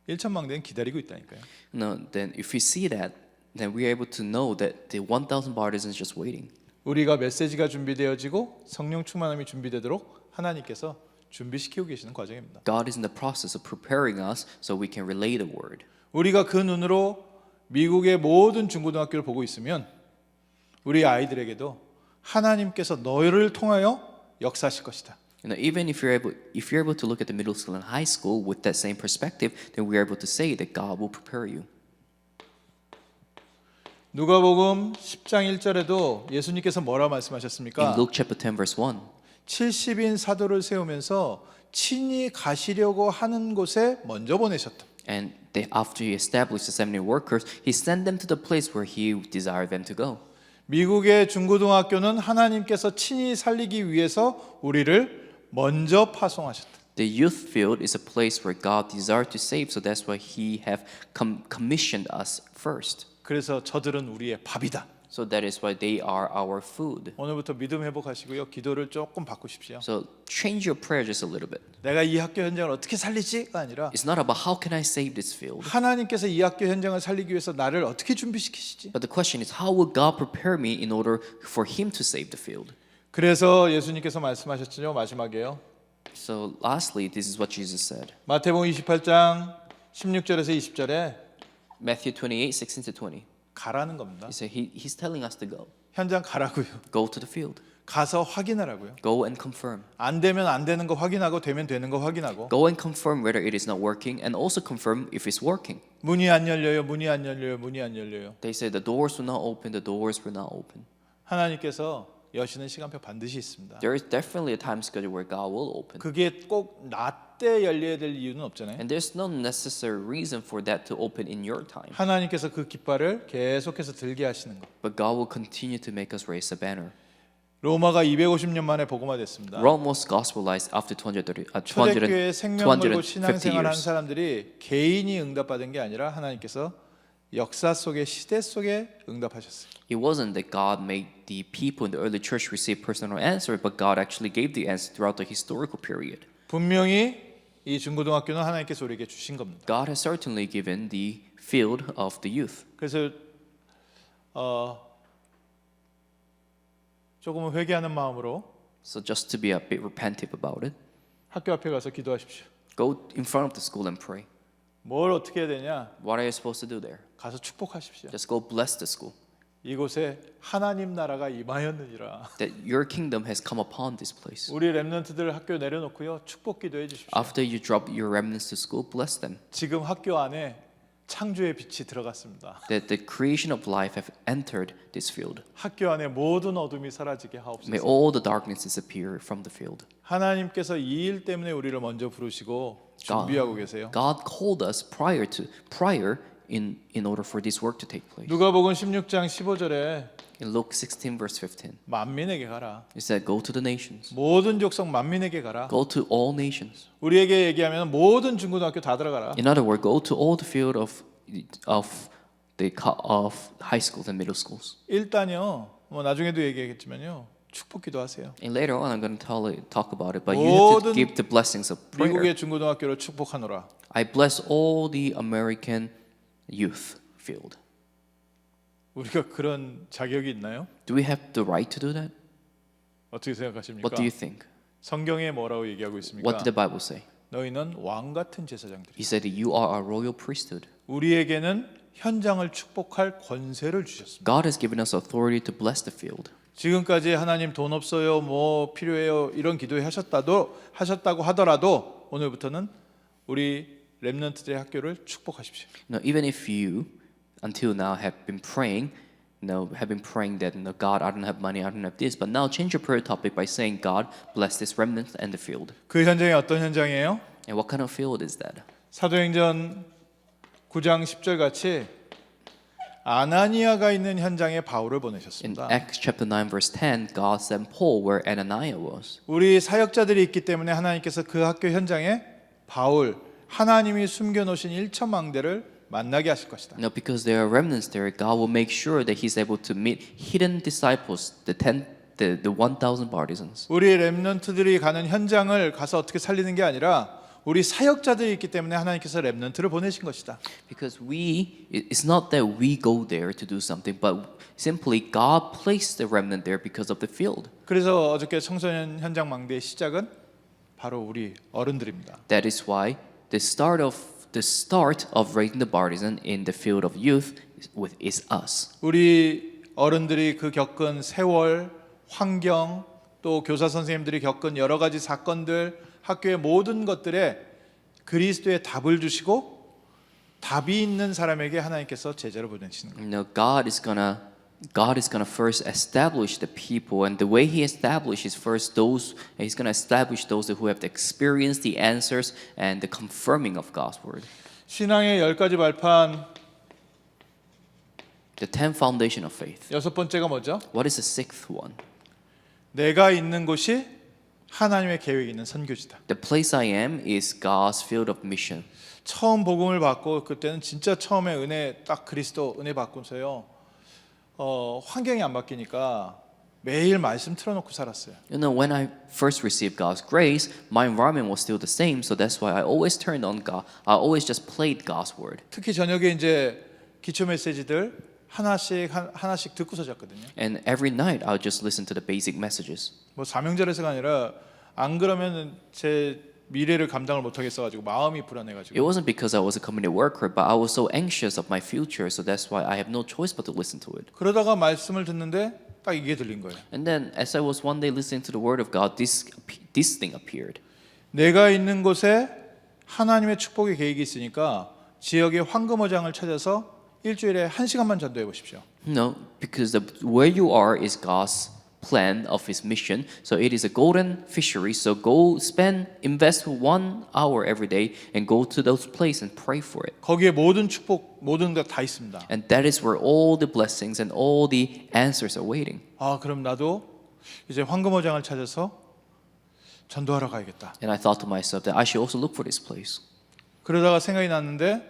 Speaker 1: 1천망대는 기다리고 있다니까요.
Speaker 2: No, then if we see that, then we are able to know that the 1,000 partisans is just waiting.
Speaker 1: 우리가 메시지가 준비되어지고 성령 충만함이 준비되도록 하나님께서 준비시키고 계시는 과정입니다.
Speaker 2: God is in the process of preparing us so we can relay the word.
Speaker 1: 우리가 그 눈으로 미국의 모든 중고등학교를 보고 있으면 우리 아이들에게도 하나님께서 너희를 통하여 역사하실 것이다.
Speaker 2: Even if you're able to look at the middle school and high school with that same perspective, then we are able to say that God will prepare you.
Speaker 1: 누가복음 10장 1절에도 예수님께서 뭐라
Speaker 2: In
Speaker 1: 말씀하셨습니까?
Speaker 2: Luke chapter 10 verse 1,
Speaker 1: 70인 사도를 세우면서 친히 가시려고 하는 곳에 먼저 보내셨다.
Speaker 2: and after he established the 70 workers, he sent them to the place where he desired them to go.
Speaker 1: 미국의 중고등학교는 하나님께서 친히 살리기 위해서 우리를 먼저 파송하셨다.
Speaker 2: The youth field is a place where God desired to save, so that's why he have commissioned us first.
Speaker 1: 그래서 저들은 우리의 밥이다.
Speaker 2: So that is why they are our food.
Speaker 1: 오늘부터 믿음 회복하시고요. 기도를 조금 바꾸십시오.
Speaker 2: So change your prayer just a little bit.
Speaker 1: 내가 이 학교 현장을 어떻게 살리지가 아니라
Speaker 2: It's not about how can I save this field.
Speaker 1: 하나님께서 이 학교 현장을 살리기 위해서 나를 어떻게 준비시키시지?
Speaker 2: But the question is, how will God prepare me in order for Him to save the field?
Speaker 1: 그래서 예수님께서 말씀하셨죠. 마지막에요.
Speaker 2: So lastly, this is what Jesus said.
Speaker 1: 마태복음 28장 16절에서 20절에
Speaker 2: Matthew 28, 16 to 20.
Speaker 1: 가라는 겁니다.
Speaker 2: He said he's telling us to go.
Speaker 1: 현장 가라고요.
Speaker 2: Go to the field.
Speaker 1: 가서 확인하라고요.
Speaker 2: Go and confirm.
Speaker 1: 안 되면 안 되는 거 확인하고 되면 되는 거 확인하고.
Speaker 2: Go and confirm whether it is not working and also confirm if it's working.
Speaker 1: 문이 안 열려요. 문이 안 열려요. 문이 안 열려요.
Speaker 2: They say the doors will not open, the doors will not open.
Speaker 1: 하나님께서 여시는 시간표 반드시 있습니다.
Speaker 2: There is definitely a time schedule where God will open.
Speaker 1: 그게 꼭 나 때 열려야 될 이유는 없잖아요.
Speaker 2: And there's no necessary reason for that to open in your time.
Speaker 1: 하나님께서 그 깃발을 계속해서 들게 하시는 것.
Speaker 2: But God will continue to make us raise a banner.
Speaker 1: 로마가 250년 만에 복음화됐습니다.
Speaker 2: Rome was gospelized after 200,
Speaker 1: 초대교회 생명 걸고
Speaker 2: 250
Speaker 1: 신앙생활 한
Speaker 2: years.
Speaker 1: 사람들이 개인이 응답받은 게 아니라 하나님께서 역사 속에 시대 속에 응답하셨어요.
Speaker 2: It wasn't that God made the people in the early church receive personal answer, but God actually gave the answer throughout the historical period.
Speaker 1: 분명히 이 중고등학교는 하나님께서 우리에게 주신 겁니다.
Speaker 2: God has certainly given the field of the youth.
Speaker 1: 그래서 조금은 회개하는 마음으로
Speaker 2: So just to be a bit repentive about it,
Speaker 1: 학교 앞에 가서 기도하십시오.
Speaker 2: go in front of the school and pray.
Speaker 1: 뭘 어떻게 해야 되냐?
Speaker 2: What are you supposed to do there?
Speaker 1: 가서 축복하십시오.
Speaker 2: Just go bless the school.
Speaker 1: 이곳에 하나님 나라가 임하였느니라.
Speaker 2: That your kingdom has come upon this place.
Speaker 1: 우리 렘넌트들 학교 내려놓고요. 축복 기도해 주십시오.
Speaker 2: After you drop your remnants to school, bless them.
Speaker 1: 지금 학교 안에 창조의 빛이 들어갔습니다.
Speaker 2: That the creation of life have entered this field.
Speaker 1: 학교 안에 모든 어둠이 사라지게
Speaker 2: May
Speaker 1: 하옵소서.
Speaker 2: all the darkness disappear from the field.
Speaker 1: 하나님께서 이 일 때문에 우리를 먼저 부르시고 준비하고 계세요.
Speaker 2: God called us prior in order for this work to take place.
Speaker 1: 누가복음 16장 15절에
Speaker 2: In Luke 16 verse 15,
Speaker 1: 만민에게 가라.
Speaker 2: it said, "Go to the nations.
Speaker 1: 모든 족속 만민에게 가라.
Speaker 2: Go to all nations."
Speaker 1: 우리에게 얘기하면 모든 중고등학교 다 들어가라.
Speaker 2: In other words, go to all the field of high schools and middle schools.
Speaker 1: 일단요. 뭐 나중에도 얘기하겠지만요. 축복 기도하세요.
Speaker 2: And later on, I'm going to talk about it, but you have to
Speaker 1: 모든
Speaker 2: give the blessings of prayer.
Speaker 1: 미국의 중고등학교를 축복하노라.
Speaker 2: I bless all the American youth field.
Speaker 1: 우리가 그런 자격이 있나요?
Speaker 2: Do we have the right to do that?
Speaker 1: 어떻게 생각하십니까?
Speaker 2: What do you think?
Speaker 1: 성경에 뭐라고 얘기하고 있습니까?
Speaker 2: What did the Bible say?
Speaker 1: 너희는 왕 같은 제사장들이.
Speaker 2: He said that you are a royal priesthood.
Speaker 1: 우리에게는 현장을 축복할 권세를 주셨습니다.
Speaker 2: God has given us authority to bless the field.
Speaker 1: 지금까지 하나님 돈 없어요, 뭐 필요해요 이런 기도 하셨다고 하더라도 오늘부터는 우리 렘넌트들의 학교를 축복하십시오.
Speaker 2: Now, even if you, until now, have been praying, that God, I don't have money, I don't have this, but now change your prayer topic by saying, God, bless this remnant and the field.
Speaker 1: 그 현장이 어떤 현장이에요?
Speaker 2: And what kind of field is that?
Speaker 1: 사도행전 9장 10절 같이 아나니아가 있는 현장에 바울을
Speaker 2: In
Speaker 1: 보내셨습니다.
Speaker 2: Acts chapter 9 verse 10, God sent Paul where Ananias was.
Speaker 1: 우리 사역자들이 있기 때문에 하나님께서 그 학교 현장에 바울 하나님이 숨겨놓으신 일천망대를 만나게 하실 것이다.
Speaker 2: Now, because there are remnants there, God will make sure that He's able to meet hidden disciples, the 1,000 partisans.
Speaker 1: 우리 렘넌트들이 가는 현장을 가서 어떻게 살리는 게 아니라 우리 사역자들이 있기 때문에 하나님께서 렘넌트를 보내신 것이다.
Speaker 2: Because it's not that we go there to do something, but simply God placed the remnant there because of the field.
Speaker 1: 그래서 어저께 청소년 현장 망대의 시작은 바로 우리 어른들입니다.
Speaker 2: That is why the start of raising the partisan in the field of youth is us.
Speaker 1: 우리 어른들이 그 겪은 세월, 환경, 또 교사 선생님들이 겪은 여러 가지 사건들, 학교의 모든 것들에 그리스도의 답을 주시고 답이 있는 사람에게 하나님께서 제자를 보내시는 거예요.
Speaker 2: You know, God is gonna first establish the people, and the way He establishes first He's gonna establish those who have experienced the answers and the confirming of God's word.
Speaker 1: 신앙의 10가지 발판
Speaker 2: The 10th foundation of faith.
Speaker 1: 여섯 번째가 뭐죠?
Speaker 2: What is the sixth one?
Speaker 1: 내가 있는 곳이 하나님의 계획이 있는 선교지다.
Speaker 2: The place I am is God's field of mission.
Speaker 1: 처음 복음을 받고 그때는 진짜 처음에 은혜 딱 그리스도 은혜 받고서요. 환경이 안 바뀌니까 매일 말씀 틀어놓고 살았어요.
Speaker 2: You know, when I first received God's grace, my environment was still the same, so that's why I always turned on God. I always just played God's word.
Speaker 1: 특히 저녁에 이제 기초 메시지들 하나씩 듣고서 잤거든요.
Speaker 2: And every night I would just listen to the basic messages.
Speaker 1: 뭐 사명절에서가 아니라 안 그러면 제 미래를 감당을 못 하겠어가지고 마음이 불안해가지고.
Speaker 2: It wasn't because I was a community worker, but I was so anxious of my future, so that's why I have no choice but to listen to it.
Speaker 1: 그러다가 말씀을 듣는데 딱 이게 들린 거예요.
Speaker 2: And then, as I was one day listening to the word of God, this thing appeared.
Speaker 1: 내가 있는 곳에 하나님의 축복의 계획이 있으니까 지역의 황금어장을 찾아서 일주일에 1시간만 전도해 보십시오.
Speaker 2: No, because where you are is God's plan of His mission. So it is a golden fishery. So invest 1 hour every day and go to those places and pray for it.
Speaker 1: 거기에 모든 축복, 모든 것 다 있습니다.
Speaker 2: And that is where all the blessings and all the answers are waiting.
Speaker 1: 아, 그럼 나도 이제 황금어장을 찾아서 전도하러 가야겠다.
Speaker 2: And I thought to myself that I should also look for this place.
Speaker 1: 그러다가 생각이 났는데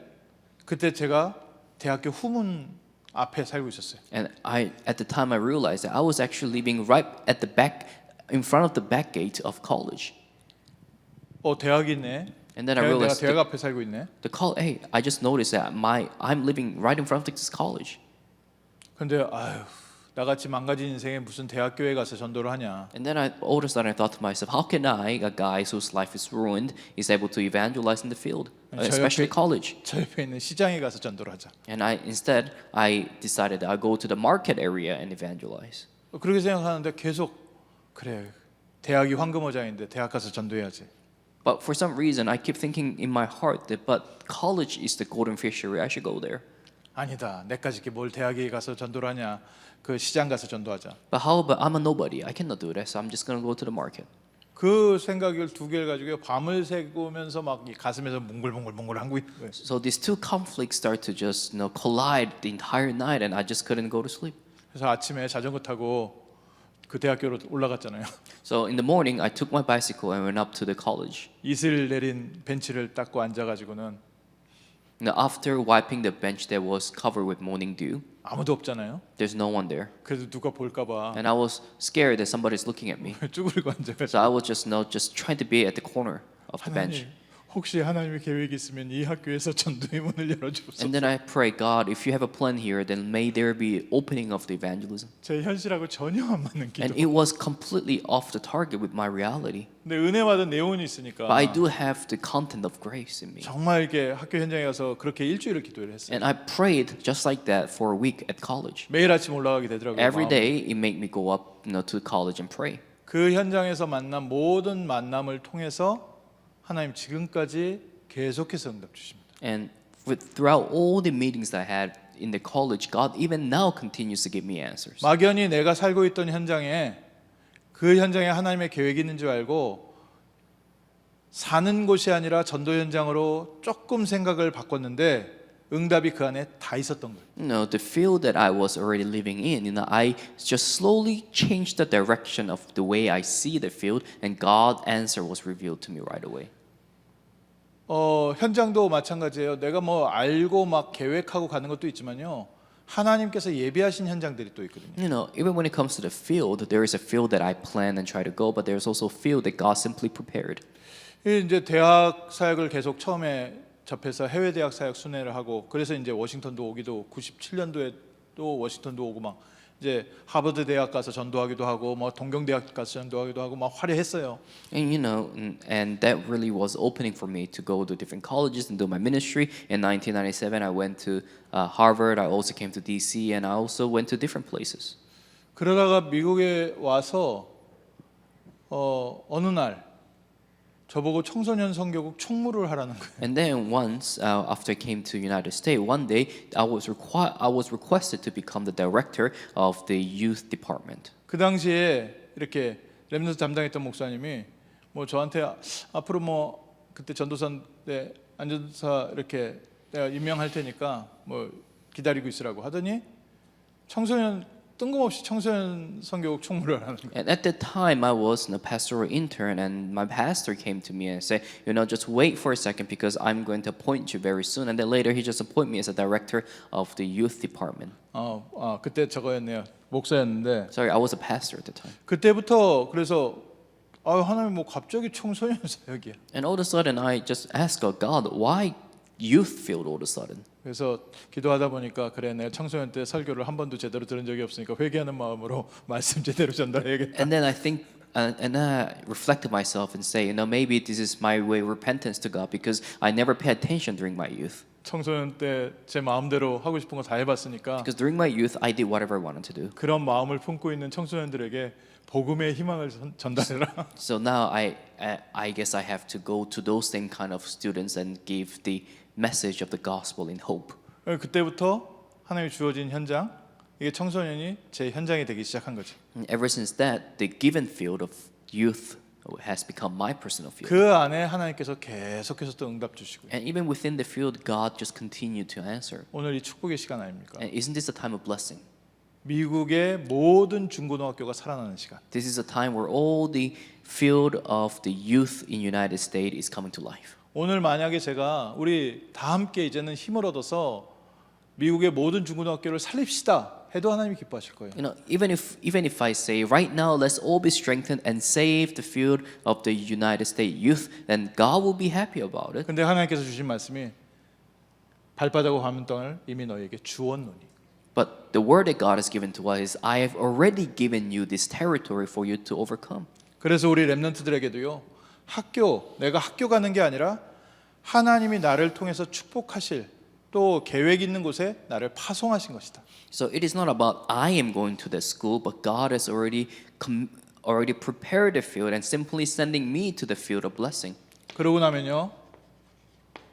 Speaker 1: 그때 제가 대학교 후문 앞에 살고 있었어요.
Speaker 2: And at the time I realized that I was actually living right at the back, in front of the back gate of college.
Speaker 1: 대학이 있네.
Speaker 2: And then I
Speaker 1: 내가
Speaker 2: realized
Speaker 1: 대학 앞에 살고 있네.
Speaker 2: hey, I just noticed that I'm living right in front of this college.
Speaker 1: 근데 나같이 망가진 인생에 무슨 대학교에 가서 전도를 하냐.
Speaker 2: And then all of a sudden I thought to myself, how can I, a guy whose life is ruined, is able to evangelize in the field, especially college?
Speaker 1: 저 옆에 있는 시장에 가서 전도를 하자.
Speaker 2: And instead I decided that I'll go to the market area and evangelize.
Speaker 1: 그렇게 생각하는데 계속 그래. 대학이 황금어장인데 대학 가서 전도해야지.
Speaker 2: But for some reason I keep thinking in my heart that but college is the golden fishery, I should go there.
Speaker 1: 아니다. 내까지 이렇게 뭘 대학에 가서 전도를 하냐. 그 시장 가서 전도하자.
Speaker 2: But how about I'm a nobody, I cannot do that, so I'm just gonna go to the market.
Speaker 1: 그 생각을 두 개를 가지고 밤을 새우면서 막 이 가슴에서 뭉글뭉글 하고 있는 거예요.
Speaker 2: So these two conflicts start to just collide the entire night, and I just couldn't go to sleep.
Speaker 1: 그래서 아침에 자전거 타고 그 대학교로 올라갔잖아요.
Speaker 2: So in the morning, I took my bicycle and went up to the college.
Speaker 1: 이슬 내린 벤치를 닦고 앉아가지고는
Speaker 2: Now after wiping the bench that was covered with morning dew,
Speaker 1: 아무도 없잖아요.
Speaker 2: there's no one there,
Speaker 1: 그래도 누가 볼까봐
Speaker 2: and I was scared that somebody's looking at me.
Speaker 1: 쭈그리고 앉아가지고
Speaker 2: So I was just trying to be at the corner of the bench.
Speaker 1: 하나님 혹시 하나님의 계획이 있으면 이 학교에서 전도의 문을 열어주옵소서.
Speaker 2: And then I pray, God, if you have a plan here, then may there be opening of the evangelism.
Speaker 1: 제 현실하고 전혀 안 맞는 기도.
Speaker 2: And it was completely off the target with my reality.
Speaker 1: 근데 은혜 받은 내용이 있으니까
Speaker 2: But I do have the content of grace in me.
Speaker 1: 정말 이렇게 학교 현장에 가서 그렇게 일주일을 기도를 했어요.
Speaker 2: And I prayed just like that for a week at college.
Speaker 1: 매일 아침 올라가게 되더라고요.
Speaker 2: Every
Speaker 1: 마음이.
Speaker 2: day it made me go up, to college and pray.
Speaker 1: 그 현장에서 만난 모든 만남을 통해서 하나님 지금까지 계속해서 응답 주십니다.
Speaker 2: And throughout all the meetings that I had in the college, God even now continues to give me answers.
Speaker 1: 막연히 내가 살고 있던 현장에 그 현장에 하나님의 계획이 있는 줄 알고 사는 곳이 아니라 전도 현장으로 조금 생각을 바꿨는데 응답이 그 안에 다 있었던 거예요.
Speaker 2: The field that I was already living in, I just slowly changed the direction of the way I see the field, and God's answer was revealed to me right away.
Speaker 1: 현장도 마찬가지예요. 내가 뭐 알고 막 계획하고 가는 것도 있지만요. 하나님께서 예비하신 현장들이 또 있거든요.
Speaker 2: Even when it comes to the field, there is a field that I plan and try to go, but there's also a field that God simply prepared.
Speaker 1: 이제 대학 사역을 계속 처음에 접해서 해외 대학 사역 순회를 하고 그래서 이제 워싱턴도 오기도 97년도에 또 워싱턴도 오고 막 이제 하버드 대학 가서 전도하기도 하고 뭐 동경 대학 가서 전도하기도 하고 막 화려했어요.
Speaker 2: And and that really was opening for me to go to different colleges and do my ministry. In 1997, I went to Harvard. I also came to DC, and I also went to different places.
Speaker 1: 그러다가 미국에 와서 어느 날 저보고 청소년 선교국 총무를 하라는 거예요.
Speaker 2: And then once, after I came to United States, one day I was requested to become the director of the youth department.
Speaker 1: 그 당시에 이렇게 렘넌트 담당했던 목사님이 뭐 저한테 앞으로 뭐 그때 전도사인데 안전사 이렇게 내가 임명할 테니까 뭐 기다리고 있으라고 하더니 뜬금없이 청소년 선교국 총무를 하는 거예요.
Speaker 2: And at that time, I was a pastoral intern, and my pastor came to me and said, just wait for a second because I'm going to appoint you very soon. And then later, he just appointed me as a director of the youth department.
Speaker 1: 그때 저거였네요. 목사였는데.
Speaker 2: Sorry, I was a pastor at the time.
Speaker 1: 그때부터 그래서 하나님 뭐 갑자기 청소년 사역이야.
Speaker 2: And all of a sudden, I just asked God, why youth field all of a sudden?
Speaker 1: 그래서 기도하다 보니까 그래 내가 청소년 때 설교를 한 번도 제대로 들은 적이 없으니까 회개하는 마음으로 말씀 제대로 전달해야겠다.
Speaker 2: And then I think, and I reflected myself and say, maybe this is my way of repentance to God because I never paid attention during my youth.
Speaker 1: 청소년 때 제 마음대로 하고 싶은 거 다 해봤으니까
Speaker 2: Because during my youth, I did whatever I wanted to do.
Speaker 1: 그런 마음을 품고 있는 청소년들에게 복음의 희망을 전달해라.
Speaker 2: So now I guess I have to go to those same kind of students and give the message of the gospel in hope.
Speaker 1: 그때부터 하나님이 주어진 현장 이게 청소년이 제 현장이 되기 시작한 거죠.
Speaker 2: And ever since that, the given field of youth has become my personal field.
Speaker 1: 그 안에 하나님께서 계속해서 또 응답 주시고요.
Speaker 2: And even within the field, God just continued to answer.
Speaker 1: 오늘 이 축복의 시간 아닙니까?
Speaker 2: And isn't this a time of blessing?
Speaker 1: 미국의 모든 중고등학교가 살아나는 시간.
Speaker 2: This is a time where all the field of the youth in United States is coming to life.
Speaker 1: 오늘 만약에 제가 우리 다 함께 이제는 힘을 얻어서 미국의 모든 중고등학교를 살립시다 해도 하나님이 기뻐하실 거예요.
Speaker 2: You know, even if I say right now, let's all be strengthened and save the field of the United States youth, then God will be happy about it.
Speaker 1: 근데 하나님께서 주신 말씀이 발바닥으로 밟는 땅을 이미 너희에게 주었노니.
Speaker 2: But the word that God has given to us is, I have already given you this territory for you to overcome.
Speaker 1: 그래서 우리 렘넌트들에게도요. 내가 학교 가는 게 아니라 하나님이 나를 통해서 축복하실 또 계획 있는 곳에 나를 파송하신 것이다.
Speaker 2: So it is not about I am going to the school, but God has already prepared the field and simply sending me to the field of blessing.
Speaker 1: 그러고 나면요.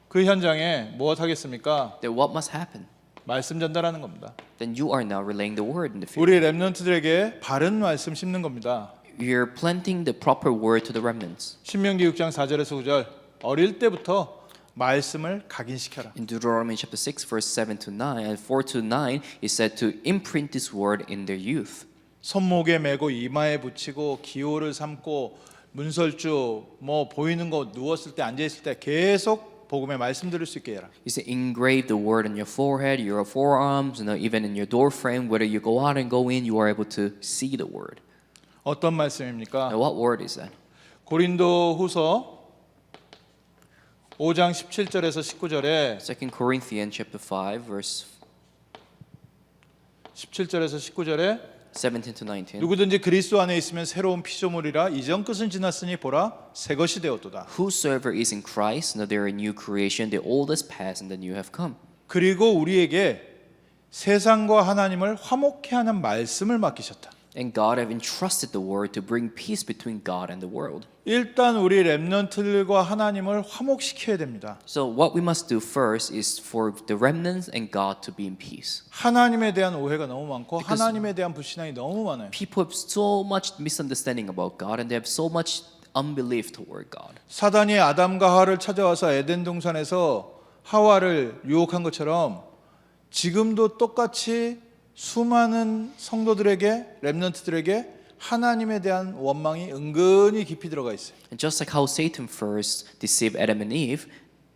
Speaker 1: 그 현장에 무엇 하겠습니까?
Speaker 2: Then what must happen?
Speaker 1: 말씀 전달하는 겁니다.
Speaker 2: Then you are now relaying the word in the field.
Speaker 1: 우리 렘넌트들에게 바른 말씀 심는 겁니다.
Speaker 2: You're planting the proper word to the remnants.
Speaker 1: 신명기 6장 4절에서 9절 어릴 때부터 말씀을 각인시켜라.
Speaker 2: In Deuteronomy chapter 6 verse 7 to 9 and 4 to 9 it said to imprint this word in their youth.
Speaker 1: 손목에 메고 이마에 붙이고 기호를 삼고 문설주 뭐 보이는 거 누웠을 때 앉아 있을 때 계속 복음의 말씀 들을 수 있게 해라.
Speaker 2: You say engrave the word on your forehead, your forearms, even in your door frame. Whether you go out and go in, you are able to see the word.
Speaker 1: 어떤 말씀입니까?
Speaker 2: And what word is that?
Speaker 1: 고린도후서 5장 17절에서 19절에
Speaker 2: 2 Corinthians chapter 5 verse
Speaker 1: 17절에서 19절에
Speaker 2: 17 to 19.
Speaker 1: 누구든지 그리스도 안에 있으면 새로운 피조물이라 이전 것은 지났으니 보라 새 것이 되었도다.
Speaker 2: Whosoever is in Christ, now they are a new creation. The old has passed and the new have come.
Speaker 1: 그리고 우리에게 세상과 하나님을 화목케 하는 말씀을 맡기셨다.
Speaker 2: And God have entrusted the word to bring peace between God and the world.
Speaker 1: 일단 우리 렘넌트들과 하나님을 화목시켜야 됩니다.
Speaker 2: So what we must do first is for the remnants and God to be in peace.
Speaker 1: 하나님에 대한 오해가 너무 많고 하나님에 대한 불신앙이 너무 많아요.
Speaker 2: People have so much misunderstanding about God and they have so much unbelief toward God.
Speaker 1: 사단이 아담과 하와를 찾아와서 에덴 동산에서 하와를 유혹한 것처럼 지금도 똑같이 수많은 성도들에게 렘넌트들에게 하나님에 대한 원망이 은근히 깊이 들어가 있어요.
Speaker 2: And just like how Satan first deceived Adam and Eve,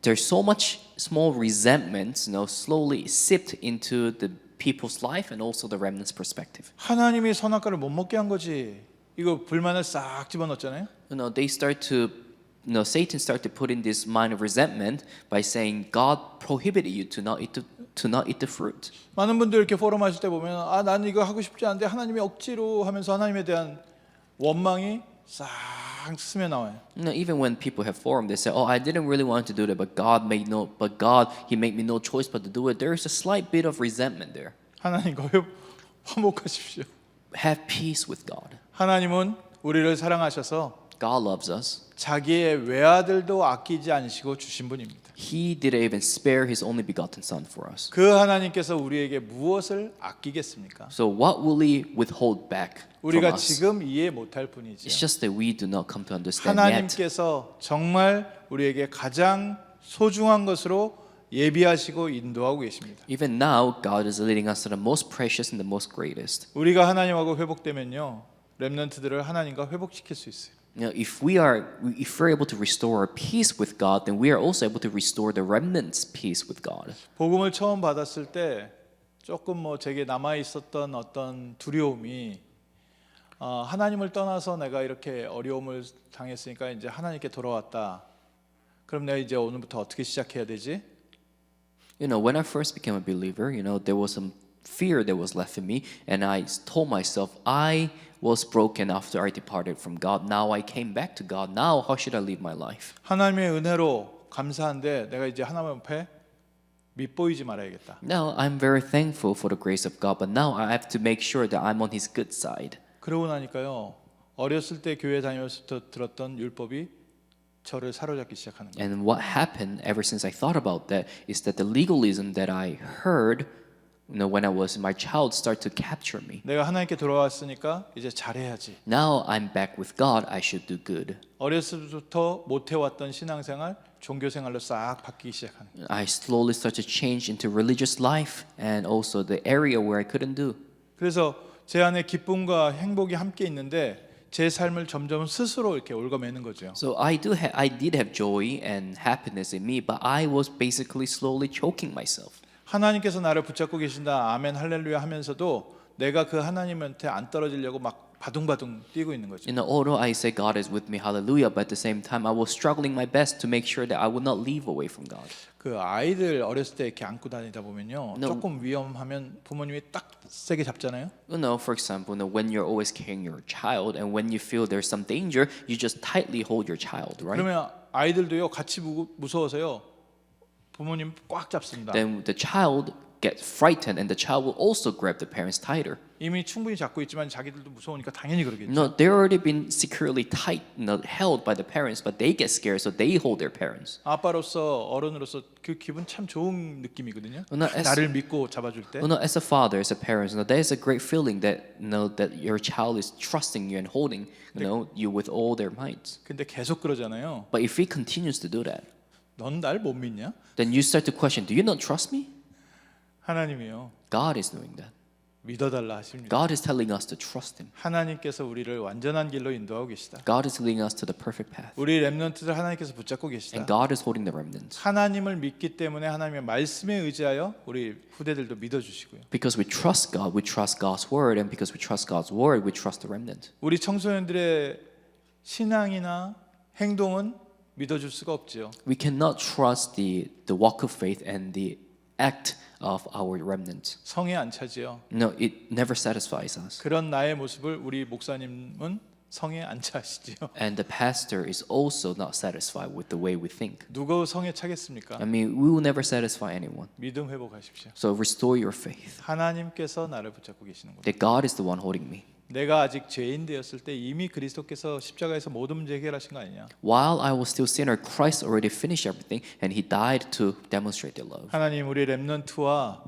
Speaker 2: there's so much small resentments, slowly seeped into the people's life and also the remnants' perspective.
Speaker 1: 하나님이 선악과를 못 먹게 한 거지. 이거 불만을 싹 집어넣었잖아요.
Speaker 2: They start to, Satan started to put in this mind of resentment by saying God prohibited you to not eat the fruit.
Speaker 1: 많은 분들 이렇게 포럼 하실 때 보면 아 나는 이거 하고 싶지 않은데 하나님이 억지로 하면서 하나님에 대한 원망이 싹 스며 나와요.
Speaker 2: Even when people have forum, they say, "Oh, I didn't really want to do that, but God, He made me no choice but to do it." There is a slight bit of resentment there.
Speaker 1: 하나님과 화목하십시오.
Speaker 2: Have peace with God.
Speaker 1: 하나님은 우리를 사랑하셔서
Speaker 2: God loves us.
Speaker 1: 자기의 외아들도 아끼지 않으시고 주신 분입니다.
Speaker 2: He didn't even spare His only begotten Son for us.
Speaker 1: 그 하나님께서 우리에게 무엇을 아끼겠습니까?
Speaker 2: So what will He withhold back from
Speaker 1: 우리가
Speaker 2: us?
Speaker 1: 지금 이해 못할 뿐이지.
Speaker 2: It's just that we do not come to understand yet.
Speaker 1: 하나님께서 정말 우리에게 가장 소중한 것으로 예비하시고 인도하고 계십니다.
Speaker 2: Even now, God is leading us to the most precious and the most greatest.
Speaker 1: 우리가 하나님하고 회복되면요, 렘넌트들을 하나님과 회복시킬 수 있어요.
Speaker 2: If we're able to restore our peace with God, then we are also able to restore the remnants' peace with God.
Speaker 1: 복음을 처음 받았을 때 조금 제게 남아 있었던 어떤 두려움이 하나님을 떠나서 내가 이렇게 어려움을 당했으니까 이제 하나님께 돌아왔다. 그럼 내가 이제 오늘부터 어떻게 시작해야 되지?
Speaker 2: When I first became a believer, there was some fear that was left in me, and I told myself, I was broken after I departed from God. Now I came back to God. Now how should I live my life?
Speaker 1: 하나님의 은혜로 감사한데 내가 이제 하나님 앞에 밉보이지 말아야겠다.
Speaker 2: Now I'm very thankful for the grace of God, but now I have to make sure that I'm on His good side.
Speaker 1: 그러고 나니까요, 어렸을 때 교회 다니면서부터 들었던 율법이 저를 사로잡기 시작하는 거예요.
Speaker 2: And what happened ever since I thought about that is that the legalism that I heard when I was my child start to capture me.
Speaker 1: 내가 하나님께 돌아왔으니까 이제 잘해야지.
Speaker 2: Now I'm back with God. I should do good.
Speaker 1: 어렸을 때부터 못 해왔던 신앙생활, 종교생활로 싹 바뀌기 시작하는 거예요.
Speaker 2: I slowly start to change into religious life and also the area where I couldn't do.
Speaker 1: 그래서 제 안에 기쁨과 행복이 함께 있는데 제 삶을 점점 스스로 이렇게 옭아매는 거죠.
Speaker 2: So I did have joy and happiness in me, but I was basically slowly choking myself.
Speaker 1: 하나님께서 나를 붙잡고 계신다 아멘 할렐루야 하면서도 내가 그 하나님한테 안 떨어지려고 막 바둥바둥 뛰고 있는 거죠.
Speaker 2: Although I say God is with me, hallelujah, but at the same time I was struggling my best to make sure that I would not leave away from God.
Speaker 1: 그 아이들 어렸을 때 이렇게 안고 다니다 보면요,
Speaker 2: No.
Speaker 1: 조금 위험하면 부모님이 딱 세게 잡잖아요.
Speaker 2: For example, when you're always carrying your child, and when you feel there's some danger, you just tightly hold your child, right?
Speaker 1: 그러면 아이들도요 같이 무서워서요 부모님 꽉 잡습니다.
Speaker 2: Then the child gets frightened, and the child will also grab the parents tighter.
Speaker 1: 이미 충분히 잡고 있지만 자기들도 무서우니까 당연히 그러겠죠.
Speaker 2: They're already been securely tight, held by the parents, but they get scared, so they hold their parents.
Speaker 1: 아빠로서 어른으로서 그 기분 참 좋은 느낌이거든요.
Speaker 2: No, as-
Speaker 1: 나를 믿고 잡아줄 때.
Speaker 2: As a father, as a parent, there is a great feeling that that your child is trusting you and holding you with all their might.
Speaker 1: 근데 계속 그러잖아요.
Speaker 2: But if he continues to do that,
Speaker 1: 넌 날 못 믿냐?
Speaker 2: then you start to question, do you not trust me?
Speaker 1: 하나님이요
Speaker 2: God is doing that.
Speaker 1: 믿어달라 하십니다.
Speaker 2: God is telling us to trust him.
Speaker 1: 하나님께서 우리를 완전한 길로 인도하고 계시다.
Speaker 2: God is leading us to the perfect path.
Speaker 1: 우리 렘넌트들 하나님께서 붙잡고 계시다.
Speaker 2: And God is holding the remnant.
Speaker 1: 하나님을 믿기 때문에 하나님의 말씀에 의지하여 우리 후대들도 믿어주시고요.
Speaker 2: Because we trust God, we trust God's word, and because we trust God's word, we trust the remnant.
Speaker 1: 우리 청소년들의 신앙이나 행동은 믿어줄 수가 없지요.
Speaker 2: We cannot trust the walk of faith and the act of our remnant.
Speaker 1: 성에 안 차지요.
Speaker 2: No, it never satisfies us.
Speaker 1: 그런 나의 모습을 우리 목사님은 성에 안 차시지요.
Speaker 2: And the pastor is also not satisfied with the way we think.
Speaker 1: 누가 성에 차겠습니까?
Speaker 2: I mean, we will never satisfy anyone.
Speaker 1: 믿음 회복하십시오.
Speaker 2: So restore your faith.
Speaker 1: 하나님께서 나를 붙잡고 계시는 거예요.
Speaker 2: That God is the one holding me.
Speaker 1: 내가 아직 죄인 되었을 때 이미 그리스도께서 십자가에서 모든 문제 해결하신 거 아니냐?
Speaker 2: While I was still sinner, Christ already finished everything, and He died to demonstrate their love.
Speaker 1: 하나님 우리 렘넌트와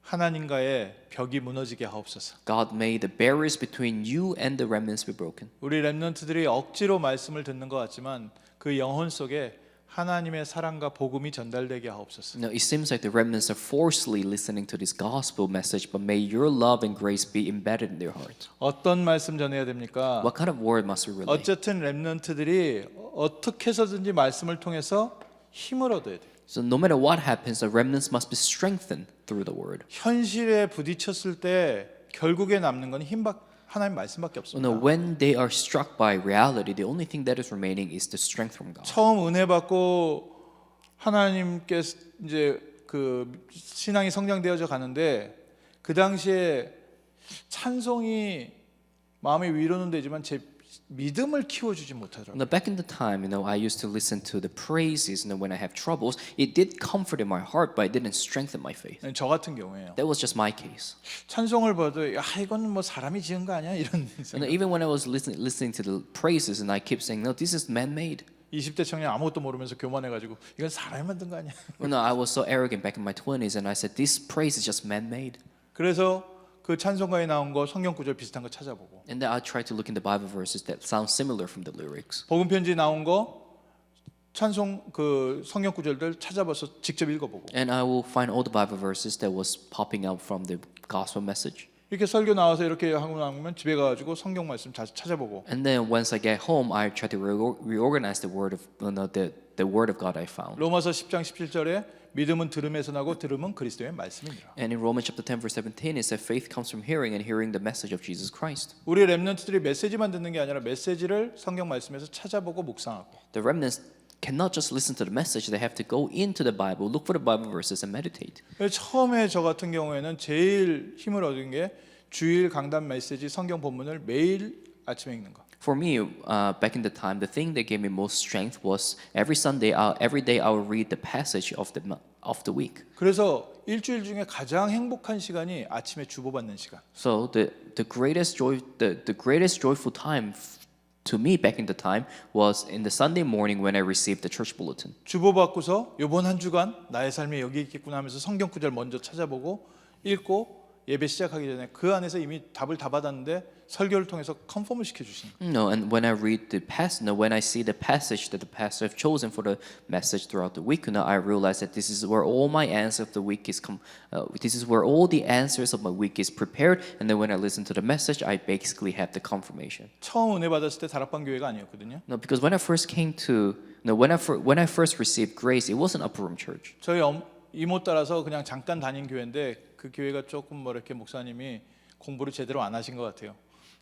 Speaker 1: 하나님과의 벽이 무너지게 하옵소서.
Speaker 2: God made the barriers between you and the remnants be broken.
Speaker 1: 우리 렘넌트들이 억지로 말씀을 듣는 것 같지만 그 영혼 속에 하나님의 사랑과 복음이 전달되게 하옵소서.
Speaker 2: It seems like the remnants are forcefully listening to this gospel message, but may your love and grace be embedded in their heart.
Speaker 1: 어떤 말씀 전해야 됩니까?
Speaker 2: What kind of word must we relay?
Speaker 1: 어쨌든 렘넌트들이 어떻게 해서든지 말씀을 통해서 힘을 얻어야 돼.
Speaker 2: So no matter what happens, the remnants must be strengthened through the word.
Speaker 1: 현실에 부딪혔을 때 결국에 남는 건 하나님 말씀밖에 없습니다.
Speaker 2: When they are struck by reality, the only thing that is remaining is the strength from God.
Speaker 1: 처음 은혜 받고 하나님께서 이제 그 신앙이 성장되어져 가는데 그 당시에 찬송이 마음의 위로는 되지만 제 믿음을 키워주지 못하더라고요.
Speaker 2: Back in the time, I used to listen to the praises, when I have troubles. It did comfort in my heart, but it didn't strengthen my faith.
Speaker 1: 저 같은 경우에요.
Speaker 2: That was just my case.
Speaker 1: 찬송을 봐도 야 이건 뭐 사람이 지은 거 아니야 이런 생각.
Speaker 2: Even when I was listening to the praises, and I kept saying, "No, this is man-made."
Speaker 1: 20대 청년 아무것도 모르면서 교만해가지고 이건 사람이 만든 거 아니야.
Speaker 2: I was so arrogant back in my 20s, and I said, "This praise is just man-made."
Speaker 1: 그래서 그 찬송가에 나온 거 성경 구절 비슷한 거 찾아보고
Speaker 2: And then I tried to look in the Bible verses that sound similar from the lyrics.
Speaker 1: 복음 편지 나온 거 찬송 그 성경 구절들 찾아봐서 직접 읽어보고
Speaker 2: And I will find all the Bible verses that was popping out from the gospel message.
Speaker 1: 이렇게 설교 나와서 이렇게 하고 나면 집에 가가지고 성경 말씀 다시 찾아보고
Speaker 2: And then once I get home, I try to reorganize the word of the word of God I found.
Speaker 1: 로마서 10장 17절에 믿음은 들음에서 나고 들음은 그리스도의 말씀이니라.
Speaker 2: And in Romans chapter 10 verse 17 it says faith comes from hearing and hearing the message of Jesus Christ.
Speaker 1: 우리 렘넌트들이 메시지만 듣는 게 아니라 메시지를 성경 말씀에서 찾아보고 묵상하고
Speaker 2: The remnants cannot just listen to the message, they have to go into the Bible, look for the Bible verses and meditate.
Speaker 1: 처음에 저 같은 경우에는 제일 힘을 얻은 게 주일 강단 메시지 성경 본문을 매일 아침에 읽는 거.
Speaker 2: For me, back in the time, the thing that gave me most strength was every day I would read the passage of the week.
Speaker 1: 그래서 일주일 중에 가장 행복한 시간이 아침에 주보받는 시간.
Speaker 2: So the greatest joyful time to me back in the time was in the Sunday morning when I received the church bulletin.
Speaker 1: 주보받고서 이번 한 주간 나의 삶이 여기 있겠구나 하면서 성경 구절 먼저 찾아보고 읽고 예배 시작하기 전에 그 안에서 이미 답을 다 받았는데 설교를 통해서 컨펌을 시켜주시는 거예요.
Speaker 2: No, and when I read the passage, no, when I see the passage that the pastor have chosen for the message throughout the week, no, I realize that this is where all my answers of the week is this is where all the answers of my week is prepared. And then when I listen to the message, I basically have the confirmation.
Speaker 1: 처음 은혜 받았을 때 다락방 교회가 아니었거든요.
Speaker 2: No, because when I first came to no, when I first received grace, it wasn't upper room church.
Speaker 1: 저희 이모 따라서 그냥 잠깐 다닌 교회인데 그 교회가 조금 뭐 이렇게 목사님이 공부를 제대로 안 하신 것 같아요.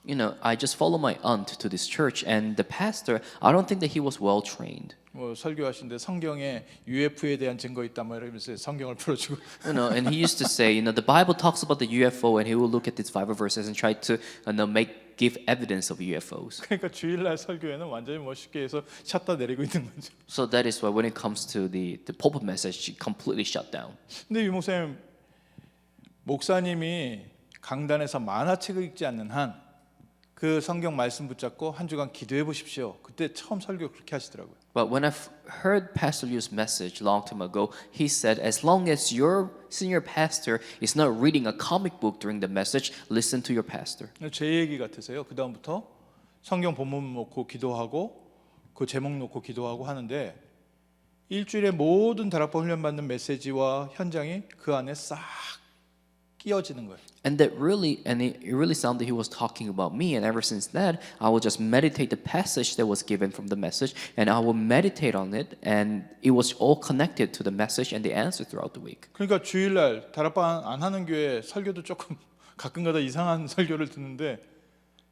Speaker 2: You know, I just follow my aunt to this church, and the pastor, I don't think that he was well trained.
Speaker 1: 뭐 설교하시는데 성경에 UFO에 대한 증거 있다 뭐 이러면서 성경을 풀어주고
Speaker 2: You know, and he used to say, you know, the Bible talks about the UFO, and he will look at these Bible verses and try to, give evidence of UFOs.
Speaker 1: 그러니까 주일날 설교에는 완전히 뭐 쉽게 해서 샷다 내리고 있는 거죠.
Speaker 2: So that is why when it comes to the pulpit message, she completely shut down.
Speaker 1: 근데 유 목사님이 강단에서 만화책을 읽지 않는 한 그 성경 말씀 붙잡고 한 주간 기도해 보십시오. 그때 처음 설교 그렇게 하시더라고요.
Speaker 2: But when I heard Pastor Liu's message long time ago, he said, as long as your senior pastor is not reading a comic book during the message, listen to your pastor.
Speaker 1: 제 얘기 같으세요. 그 다음부터 성경 본문 놓고 기도하고 그 제목 놓고 기도하고 하는데 일주일에 모든 다락방 훈련 받는 메시지와 현장이 그 안에 싹 끼어지는 거예요.
Speaker 2: And it really sounded he was talking about me. And ever since that, I will just meditate the passage that was given from the message, and I will meditate on it, and it was all connected to the message and the answer throughout the week.
Speaker 1: 그러니까 주일날 다락방 안 하는 교회 설교도 조금 가끔가다 이상한 설교를 듣는데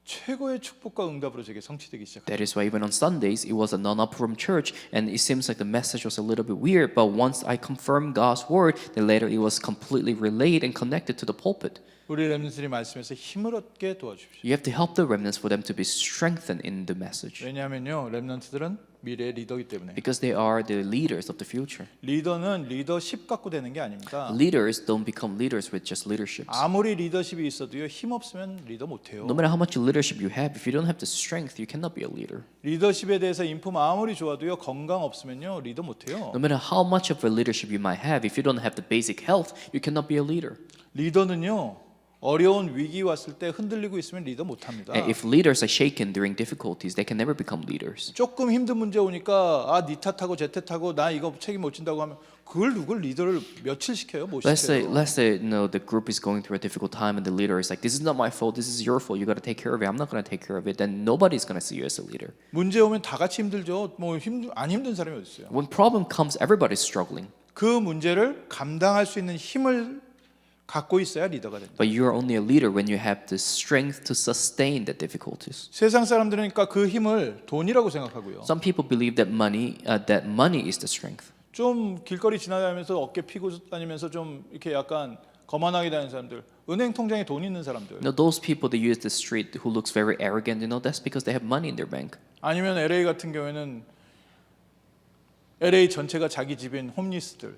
Speaker 1: 최고의 축복과 응답으로 제게 성취되기 시작합니다.
Speaker 2: That is why even on Sundays, it was a non-upper room church, and it seems like the message was a little bit weird. But once I confirmed God's word, then later it was completely relayed and connected to the pulpit.
Speaker 1: 우리 렘넌트들이 말씀에서 힘을 얻게 도와주십시오.
Speaker 2: You have to help the remnants for them to be strengthened in the message,
Speaker 1: 왜냐하면요, 렘넌트들은 미래의 리더이기 때문에.
Speaker 2: because they are the leaders of the future.
Speaker 1: 리더는 리더십 갖고 되는 게 아닙니다.
Speaker 2: Leaders don't become leaders with just leaderships.
Speaker 1: 아무리 리더십이 있어도요, 힘 없으면 리더 못해요.
Speaker 2: No matter how much leadership you have, if you don't have the strength, you cannot be a leader.
Speaker 1: 리더십에 대해서 인품 아무리 좋아도요, 건강 없으면요, 리더 못해요.
Speaker 2: No matter how much of a leadership you might have, if you don't have the basic health, you cannot be a leader.
Speaker 1: 리더는요, 어려운 위기 왔을 때 흔들리고 있으면 리더 못합니다.
Speaker 2: And if leaders are shaken during difficulties, they can never become leaders.
Speaker 1: 조금 힘든 문제 오니까 아, 니 탓하고 제 탓하고 나 이거 책임 못 진다고 하면 그걸 누굴 리더를 며칠 시켜요? 못
Speaker 2: Let's
Speaker 1: 시켜요.
Speaker 2: say, the group is going through a difficult time, and the leader is like, "This is not my fault. This is your fault. You got to take care of it. I'm not going to take care of it." Then nobody's going to see you as a leader.
Speaker 1: 문제 오면 다 같이 힘들죠. 뭐 안 힘든 사람이 어디 있어요?
Speaker 2: When problem comes, everybody's struggling.
Speaker 1: 그 문제를 감당할 수 있는 힘을 갖고 있어야 리더가 된다.
Speaker 2: But you are only a leader when you have the strength to sustain the difficulties.
Speaker 1: 세상 사람들이니까 그 힘을 돈이라고 생각하고요.
Speaker 2: Some people believe that money is the strength.
Speaker 1: 좀 길거리 지나다니면서 어깨 피고 다니면서 좀 이렇게 약간 거만하게 다니는 사람들, 은행 통장에 돈 있는 사람들,
Speaker 2: Now those people that use the street who looks very arrogant, that's because they have money in their bank.
Speaker 1: 아니면 LA 같은 경우에는 LA 전체가 자기 집인 홈리스들.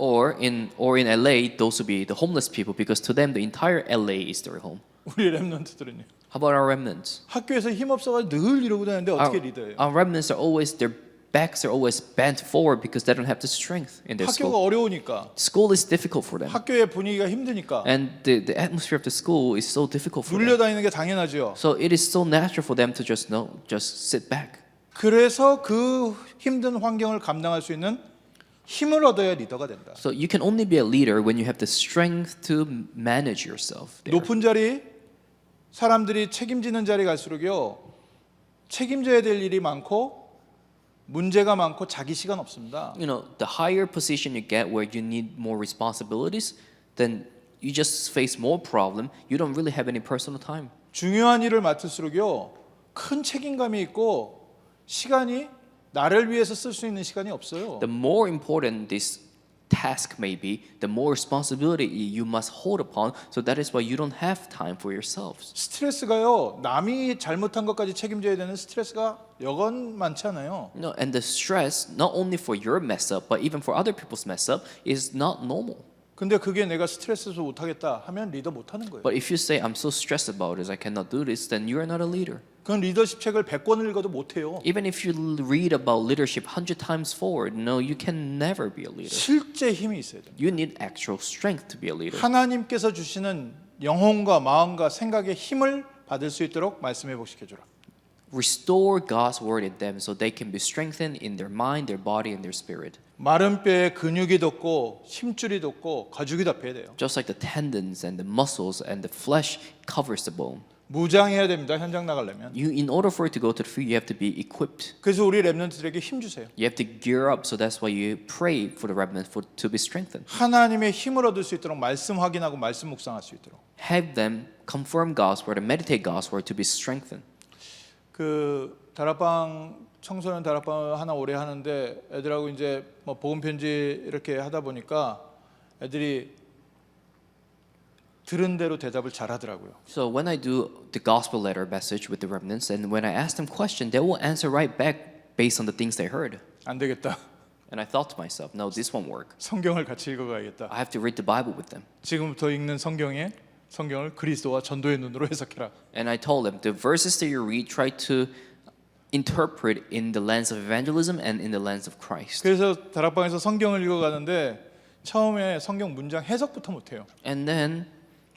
Speaker 2: Or in LA, those would be the homeless people, because to them the entire LA is their home.
Speaker 1: 우리 렘넌트들은요.
Speaker 2: How about our remnants?
Speaker 1: 학교에서 힘 없어가지고 늘 이러고 다니는데 어떻게 리더예요?
Speaker 2: Our remnants are always, their backs are always bent forward because they don't have the strength in their
Speaker 1: 학교가
Speaker 2: school.
Speaker 1: 어려우니까,
Speaker 2: School is difficult for them.
Speaker 1: 학교의 분위기가 힘드니까
Speaker 2: And the atmosphere of the school is so difficult for them.
Speaker 1: 눌려다니는 게 당연하죠.
Speaker 2: So it is so natural for them to just sit back.
Speaker 1: 그래서 그 힘든 환경을 감당할 수 있는 힘을 얻어야 리더가 된다.
Speaker 2: So you can only be a leader when you have the strength to manage yourself there.
Speaker 1: 높은 자리, 사람들이 책임지는 자리 갈수록요, 책임져야 될 일이 많고 문제가 많고 자기 시간 없습니다.
Speaker 2: The higher position you get where you need more responsibilities, then you just face more problem. You don't really have any personal time.
Speaker 1: 중요한 일을 맡을수록요, 큰 책임감이 있고 시간이 나를 위해서 쓸 수 있는 시간이 없어요.
Speaker 2: The more important this task may be, the more responsibility you must hold upon. So that is why you don't have time for yourselves.
Speaker 1: 스트레스가요, 남이 잘못한 것까지 책임져야 되는 스트레스가 여건 많지 않아요.
Speaker 2: And the stress, not only for your mess up, but even for other people's mess up, is not normal.
Speaker 1: 근데 그게 내가 스트레스에서 못하겠다 하면 리더 못하는 거예요.
Speaker 2: But if you say I'm so stressed about this, I cannot do this, then you are not a leader.
Speaker 1: 그건 리더십 책을 100권을 읽어도 못 해요.
Speaker 2: Even if you read about leadership 100 times forward, no, you can never be a leader.
Speaker 1: 실제 힘이 있어야 됩니다.
Speaker 2: You need actual strength to be a leader.
Speaker 1: 하나님께서 주시는 영혼과 마음과 생각의 힘을 받을 수 있도록 말씀 회복시켜 주라.
Speaker 2: Restore God's word in them so they can be strengthened in their mind, their body, and their spirit.
Speaker 1: 마른 뼈에 근육이 돋고 힘줄이 돋고 가죽이 덮여야 돼요.
Speaker 2: Just like the tendons and the muscles and the flesh covers the bone.
Speaker 1: 무장해야 됩니다. 현장 나가려면.
Speaker 2: In order for it to go to the field, you have to be equipped.
Speaker 1: 그래서 우리 렘넌트들에게 힘 주세요.
Speaker 2: You have to gear up. So that's why you pray for the remnant to be strengthened.
Speaker 1: 하나님의 힘을 얻을 수 있도록 말씀 확인하고 말씀 묵상할 수 있도록.
Speaker 2: Have them confirm God's word and meditate God's word to be strengthened.
Speaker 1: 그 다락방 청소년 다락방 하나 오래 하는데 애들하고 이제 뭐 복음 편지 이렇게 하다 보니까 애들이 들은 대로 대답을 잘 하더라고요.
Speaker 2: So when I do the gospel letter message with the remnants, and when I ask them questions, they will answer right back based on the things they heard.
Speaker 1: 안 되겠다.
Speaker 2: And I thought to myself, no, this won't work.
Speaker 1: 성경을 같이 읽어가야겠다.
Speaker 2: I have to read the Bible with them.
Speaker 1: 지금부터 읽는 성경을 그리스도와 전도의 눈으로 해석해라.
Speaker 2: And I told them, the verses that you read, try to interpret in the lens of evangelism and in the lens of Christ.
Speaker 1: 그래서 다락방에서 성경을 읽어가는데 처음에 성경 문장 해석부터 못해요.
Speaker 2: And then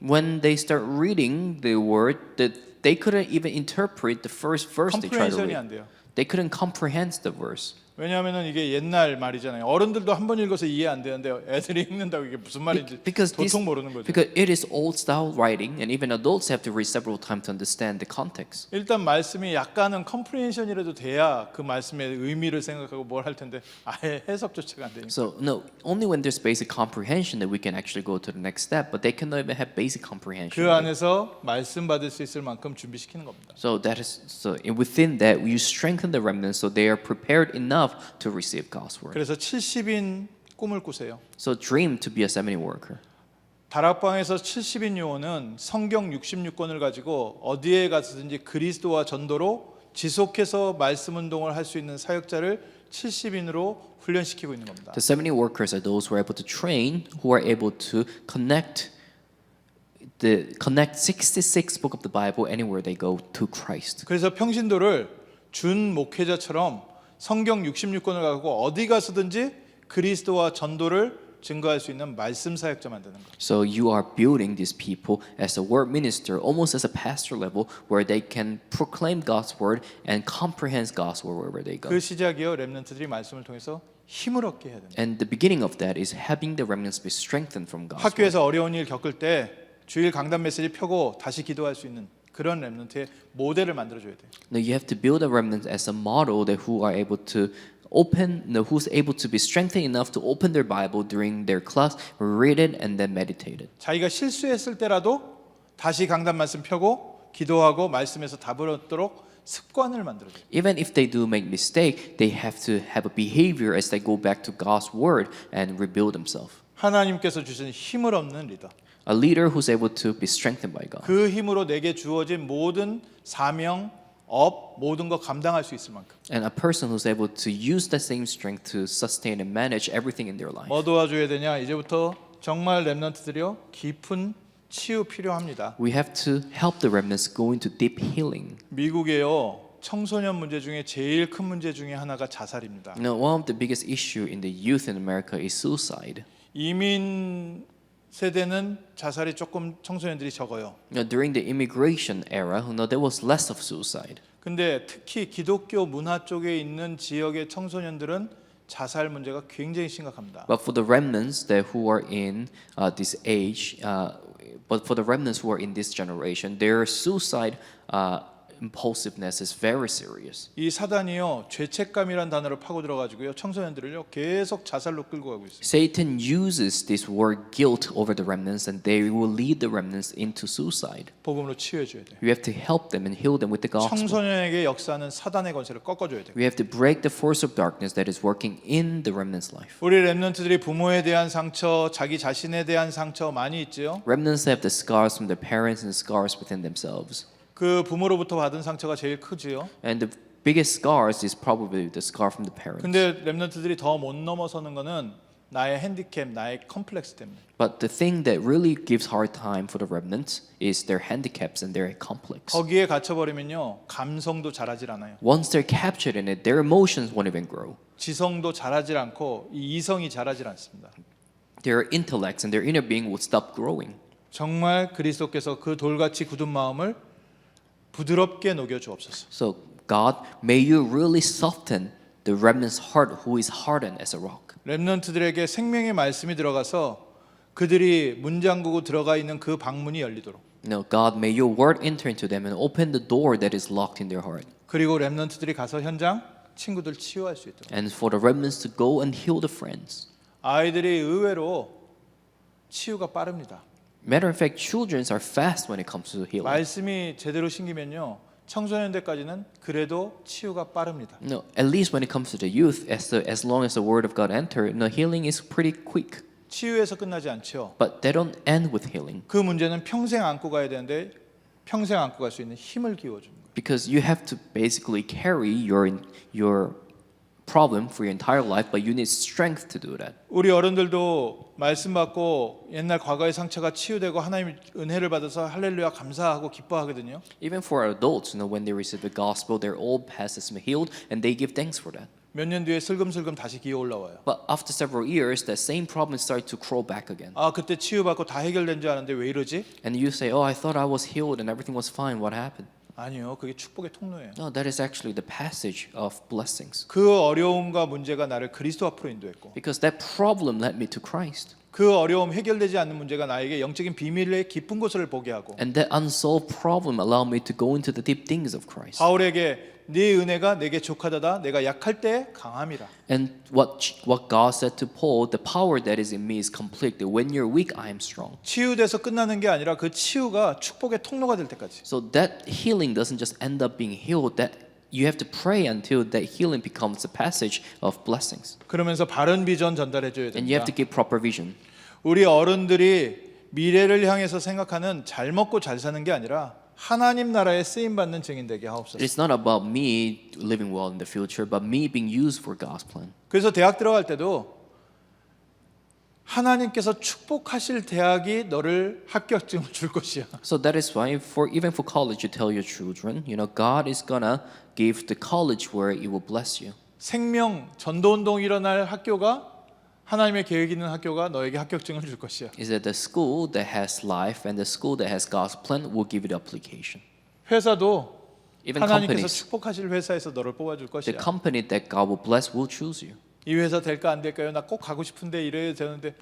Speaker 2: when they start reading the word, that they couldn't even interpret the first verse they tried to
Speaker 1: 컴프레hen션이 안
Speaker 2: read.
Speaker 1: 돼요.
Speaker 2: They couldn't comprehend the verse.
Speaker 1: 왜냐하면은 이게 옛날 말이잖아요. 어른들도 한 번 읽어서 이해 안 되는데 애들이 읽는다고 이게 무슨 말인지 도통 모르는 거죠.
Speaker 2: Because it is old style writing, and even adults have to read several times to understand the context.
Speaker 1: 일단 말씀이 약간은 컴프레hen션이라도 돼야 그 말씀의 의미를 생각하고 뭘 할 텐데 아예 해석조차가 안 되니까.
Speaker 2: So no, only when there's basic comprehension that we can actually go to the next step. But they cannot even have basic comprehension.
Speaker 1: 그 안에서 말씀 받을 수 있을 만큼 준비시키는 겁니다.
Speaker 2: So that is within that you strengthen the remnants so they are prepared enough to receive God's word.
Speaker 1: 그래서 70인 꿈을 꾸세요.
Speaker 2: So dream to be a seminary worker.
Speaker 1: 다락방에서 70인 요원은 성경 66권을 가지고 어디에 가서든지 그리스도와 전도로 지속해서 말씀 운동을 할 수 있는 사역자를 70인으로 훈련시키고 있는 겁니다.
Speaker 2: The seminary workers are those who are able to train, who are able to connect 66 book of the Bible anywhere they go to Christ.
Speaker 1: 그래서 평신도를 준 목회자처럼 성경 66권을 가지고 어디 가서든지 그리스도와 전도를 증거할 수 있는 말씀 사역자 만드는 거예요.
Speaker 2: So you are building these people as a word minister, almost as a pastor level, where they can proclaim God's word and comprehend God's word wherever they go.
Speaker 1: 그 시작이요. 렘넌트들이 말씀을 통해서 힘을 얻게 해야 됩니다.
Speaker 2: And the beginning of that is having the remnants be strengthened from God's word.
Speaker 1: 학교에서 어려운 일 겪을 때 주일 강단 메시지 펴고 다시 기도할 수 있는 그런 렘넌트의 모델을 만들어줘야 돼요.
Speaker 2: Now you have to build a remnant as a model that who are able to who's able to be strengthened enough to open their Bible during their class, read it, and then meditate it.
Speaker 1: 자기가 실수했을 때라도 다시 강단 말씀 펴고 기도하고 말씀에서 답을 얻도록 습관을 만들어줘요.
Speaker 2: Even if they do make mistake, they have to have a behavior as they go back to God's word and rebuild themselves.
Speaker 1: 하나님께서 주신 힘을 얻는 리더.
Speaker 2: A leader who's able to be strengthened by God.
Speaker 1: 그 힘으로 내게 주어진 모든 사명, 업, 모든 거 감당할 수 있을 만큼.
Speaker 2: And a person who's able to use that same strength to sustain and manage everything in their life.
Speaker 1: 뭐 도와줘야 되냐? 이제부터 정말 렘넌트들이요 깊은 치유 필요합니다.
Speaker 2: We have to help the remnants go into deep healing.
Speaker 1: 미국에요 청소년 문제 중에 제일 큰 문제 중에 하나가 자살입니다.
Speaker 2: Now, one of the biggest issue in the youth in America is suicide.
Speaker 1: 이민 세대는 자살이 조금 청소년들이 적어요.
Speaker 2: Now, during the immigration era, there was less of suicide.
Speaker 1: 근데 특히 기독교 문화 쪽에 있는 지역의 청소년들은 자살 문제가 굉장히 심각합니다.
Speaker 2: But for the remnants who are in this age, but for the remnants who are in this generation, their suicide impulsiveness is very serious.
Speaker 1: 이 사단이요 죄책감이란 단어를 파고 들어가지고요 청소년들을요 계속 자살로 끌고 가고 있어요.
Speaker 2: Satan uses this word guilt over the remnants, and they will lead the remnants into suicide.
Speaker 1: 복음으로 치유해줘야 돼요.
Speaker 2: We have to help them and heal them with the gospel.
Speaker 1: 청소년에게 역사하는 사단의 권세를 꺾어줘야 돼요.
Speaker 2: We have to break the force of darkness that is working in the remnants' life.
Speaker 1: 우리 렘넌트들이 부모에 대한 상처, 자기 자신에 대한 상처 많이 있죠.
Speaker 2: Remnants have the scars from their parents and scars within themselves.
Speaker 1: 그 부모로부터 받은 상처가 제일 크지요.
Speaker 2: And the biggest scars is probably the scar from the parents.
Speaker 1: 근데 렘넌트들이 더 못 넘어서는 거는 나의 핸디캡, 나의 컴플렉스 때문에.
Speaker 2: But the thing that really gives hard time for the remnants is their handicaps and their complex.
Speaker 1: 거기에 갇혀버리면요, 감성도 자라질 않아요.
Speaker 2: Once they're captured in it, their emotions won't even grow.
Speaker 1: 지성도 자라질 않고 이 이성이 자라질 않습니다.
Speaker 2: Their intellects and their inner being will stop growing.
Speaker 1: 정말 그리스도께서 그 돌같이 굳은 마음을 부드럽게 녹여 주옵소서.
Speaker 2: So God, may you really soften the remnant's heart who is hardened as a rock.
Speaker 1: 렘넌트들에게 생명의 말씀이 들어가서 그들이 문 잠그고 들어가 있는 그 방문이 열리도록.
Speaker 2: No, God, may your word enter into them and open the door that is locked in their heart.
Speaker 1: 그리고 렘넌트들이 가서 현장 친구들 치유할 수 있도록.
Speaker 2: And for the remnants to go and heal the friends.
Speaker 1: 아이들이 의외로 치유가 빠릅니다.
Speaker 2: Matter of fact, children are fast when it comes to healing.
Speaker 1: 말씀이 제대로 심기면요, 청소년대까지는 그래도 치유가 빠릅니다.
Speaker 2: No, at least when it comes to the youth, as long as the word of God enter, no, healing is pretty quick.
Speaker 1: 치유에서 끝나지 않죠.
Speaker 2: But they don't end with healing
Speaker 1: 그 문제는 평생 안고 가야 되는데 평생 안고 갈 수 있는 힘을 기워주는 거예요.
Speaker 2: because you have to basically carry your problem for your entire life, but you need strength to do that.
Speaker 1: 우리 어른들도 말씀 받고 옛날 과거의 상처가 치유되고 하나님의 은혜를 받아서 할렐루야 감사하고 기뻐하거든요.
Speaker 2: Even for adults, when they receive the gospel, their old past has been healed, and they give thanks for that.
Speaker 1: 몇 년 뒤에 슬금슬금 다시 기어 올라와요.
Speaker 2: But after several years, that same problem starts to crawl back again.
Speaker 1: 아, 그때 치유받고 다 해결된 줄 아는데 왜 이러지?
Speaker 2: And you say, "Oh, I thought I was healed and everything was fine. What happened?"
Speaker 1: 아니요, 그게 축복의 통로예요.
Speaker 2: No, that is actually the passage of blessings.
Speaker 1: 그 어려움과 문제가 나를 그리스도 앞으로 인도했고,
Speaker 2: Because that problem led me to Christ.
Speaker 1: 그 어려움 해결되지 않는 문제가 나에게 영적인 비밀의 깊은 곳을 보게 하고,
Speaker 2: And that unsolved problem allowed me to go into the deep things of Christ.
Speaker 1: 바울에게 네 은혜가 내게 족하다다 내가 약할 때 강함이라.
Speaker 2: And what God said to Paul, the power that is in me is complete. When you're weak, I am strong.
Speaker 1: 치유돼서 끝나는 게 아니라 그 치유가 축복의 통로가 될 때까지.
Speaker 2: So that healing doesn't just end up being healed. That you have to pray until that healing becomes a passage of blessings.
Speaker 1: 그러면서 바른 비전 전달해 줘야
Speaker 2: And you have
Speaker 1: 됩니다.
Speaker 2: to give proper vision.
Speaker 1: 우리 어른들이 미래를 향해서 생각하는 잘 먹고 잘 사는 게 아니라 하나님 나라에 쓰임 받는 증인 되게 하옵소서.
Speaker 2: It's not about me living well in the future, but me being used for God's plan.
Speaker 1: 그래서 대학 들어갈 때도 하나님께서 축복하실 대학이 너를 합격증을 줄 것이야.
Speaker 2: So that is why, even for college, you tell your children, God is gonna give the college where it will bless you.
Speaker 1: 생명 전도운동 일어날 학교가 하나님의 계획 있는 학교가 너에게 합격증을 줄 것이야.
Speaker 2: Is that the school that has life and the school that has God's plan will give you the application.
Speaker 1: 회사도
Speaker 2: Even
Speaker 1: 하나님께서
Speaker 2: companies,
Speaker 1: 축복하실 회사에서 너를 뽑아줄
Speaker 2: the
Speaker 1: 것이야.
Speaker 2: company that God will bless will choose you.
Speaker 1: 이 회사 될까 안 될까요? 나 꼭 가고 싶은데 이래야 되는데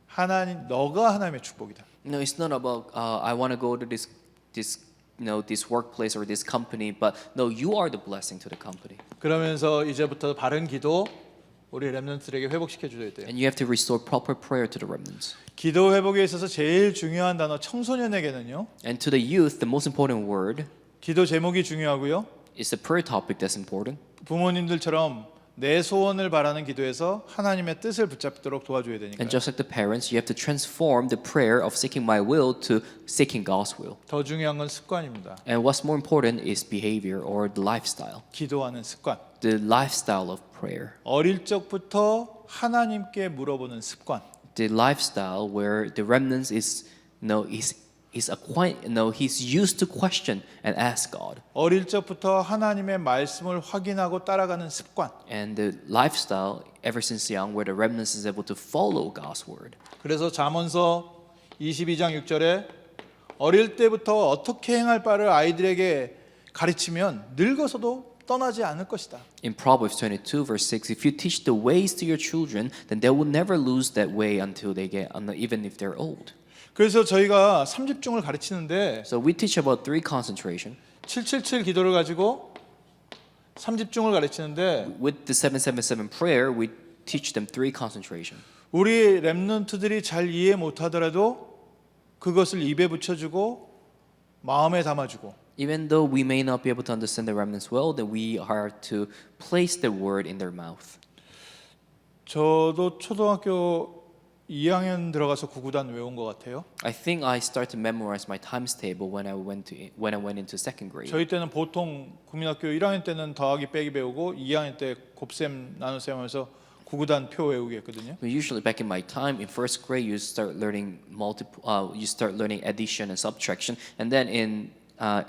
Speaker 1: 하나님 너가 하나님의 축복이다.
Speaker 2: No, it's not about I want to go to this workplace or this company, but no, you are the blessing to the company.
Speaker 1: 그러면서 이제부터 바른 기도 우리 렘넌트들에게 회복시켜 줘야 돼요.
Speaker 2: And you have to restore proper prayer to the remnants.
Speaker 1: 기도 회복에 있어서 제일 중요한 단어 청소년에게는요.
Speaker 2: And to the youth, the most important word
Speaker 1: 기도 제목이 중요하고요.
Speaker 2: is the prayer topic that's important.
Speaker 1: 부모님들처럼 내 소원을 바라는 기도에서 하나님의 뜻을 붙잡도록 도와줘야 되니까.
Speaker 2: And just like the parents, you have to transform the prayer of seeking my will to seeking God's will.
Speaker 1: 더 중요한 건 습관입니다.
Speaker 2: And what's more important is behavior or the lifestyle.
Speaker 1: 기도하는 습관.
Speaker 2: The lifestyle of prayer.
Speaker 1: 어릴 적부터 하나님께 물어보는 습관.
Speaker 2: The lifestyle where the remnants he's used to question and ask God.
Speaker 1: 어릴 적부터 하나님의 말씀을 확인하고 따라가는 습관.
Speaker 2: And the lifestyle ever since young where the remnants is able to follow God's word.
Speaker 1: 그래서 잠언서 22장 6절에 어릴 때부터 어떻게 행할 바를 아이들에게 가르치면 늙어서도 떠나지 않을 것이다.
Speaker 2: In Proverbs 22 verse 6, if you teach the ways to your children, then they will never lose that way until they get, even if they're old.
Speaker 1: 그래서 저희가 삼집중을 가르치는데
Speaker 2: So we teach about 3 concentration.
Speaker 1: 777 기도를 가지고 삼집중을 가르치는데
Speaker 2: With the 777 prayer, we teach them 3 concentration.
Speaker 1: 우리 렘넌트들이 잘 이해 못하더라도 그것을 입에 붙여주고 마음에 담아주고
Speaker 2: Even though we may not be able to understand the remnants well, then we are to place the word in their mouth.
Speaker 1: 저도 초등학교 2학년 들어가서 구구단 외운 것 같아요.
Speaker 2: I think I started to memorize my times table when I went into second grade.
Speaker 1: 저희 때는 보통 국민학교 1학년 때는 더하기 빼기 배우고 2학년 때 곱셈 나눗셈 하면서 구구단 표 외우기 했거든요.
Speaker 2: But usually back in my time, in first grade, you start learning you start learning addition and subtraction, and then in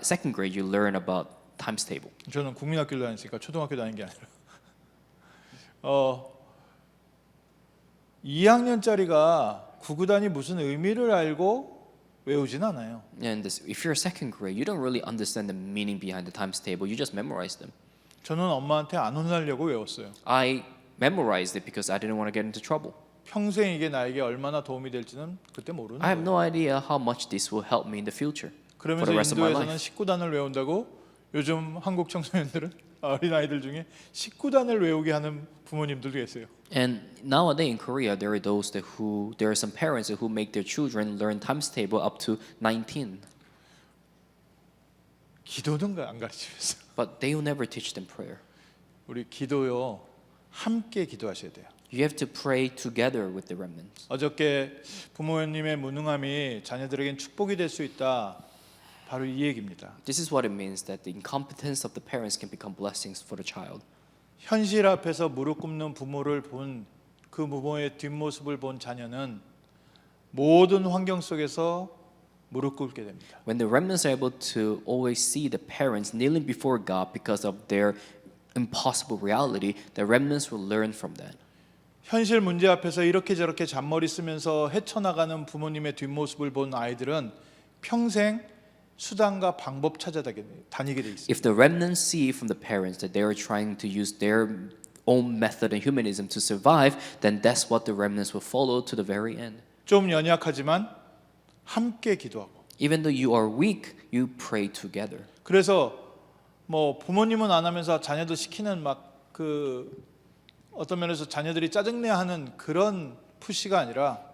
Speaker 2: second grade, you learn about times table.
Speaker 1: 저는 국민학교를 다녔으니까 초등학교 다닌 게 아니라 2학년짜리가 구구단이 무슨 의미를 알고 외우진 않아요.
Speaker 2: And if you're second grade, you don't really understand the meaning behind the times table. You just memorize them.
Speaker 1: 저는 엄마한테 안 혼나려고 외웠어요.
Speaker 2: I memorized it because I didn't want to get into trouble.
Speaker 1: 평생 이게 나에게 얼마나 도움이 될지는 그때 모르는
Speaker 2: I have
Speaker 1: 거예요.
Speaker 2: no idea how much this will help me in the future. For
Speaker 1: 그러면서
Speaker 2: the rest of my
Speaker 1: 인도에서는
Speaker 2: life.
Speaker 1: 19단을 외운다고 요즘 한국 청소년들은 어린 아이들 중에 19단을 외우게 하는 부모님들도 계세요.
Speaker 2: And nowadays in Korea, there are some parents who make their children learn times table up to 19,
Speaker 1: 기도는 안 가르치면서
Speaker 2: but they will never teach them prayer.
Speaker 1: 우리 기도요 함께 기도하셔야 돼요.
Speaker 2: You have to pray together with the remnants.
Speaker 1: 어저께 부모님의 무능함이 자녀들에겐 축복이 될 수 있다. 바로 이 얘기입니다.
Speaker 2: This is what it means that the incompetence of the parents can become blessings for the child.
Speaker 1: 현실 앞에서 무릎 꿇는 부모를 본 그 부모의 뒷모습을 본 자녀는 모든 환경 속에서 무릎 꿇게 됩니다.
Speaker 2: When the remnants are able to always see the parents kneeling before God because of their impossible reality, the remnants will learn from that.
Speaker 1: 현실 문제 앞에서 이렇게 저렇게 잔머리 쓰면서 헤쳐나가는 부모님의 뒷모습을 본 아이들은 평생 수단과 방법 찾아 다니게 돼 있어요.
Speaker 2: If the remnants see from the parents that they are trying to use their own method and humanism to survive, then that's what the remnants will follow to the very end.
Speaker 1: 좀 연약하지만 함께 기도하고.
Speaker 2: Even though you are weak, you pray together.
Speaker 1: 그래서 뭐 부모님은 안 하면서 자녀도 시키는 막 그 어떤 면에서 자녀들이 짜증내하는 그런 푸시가 아니라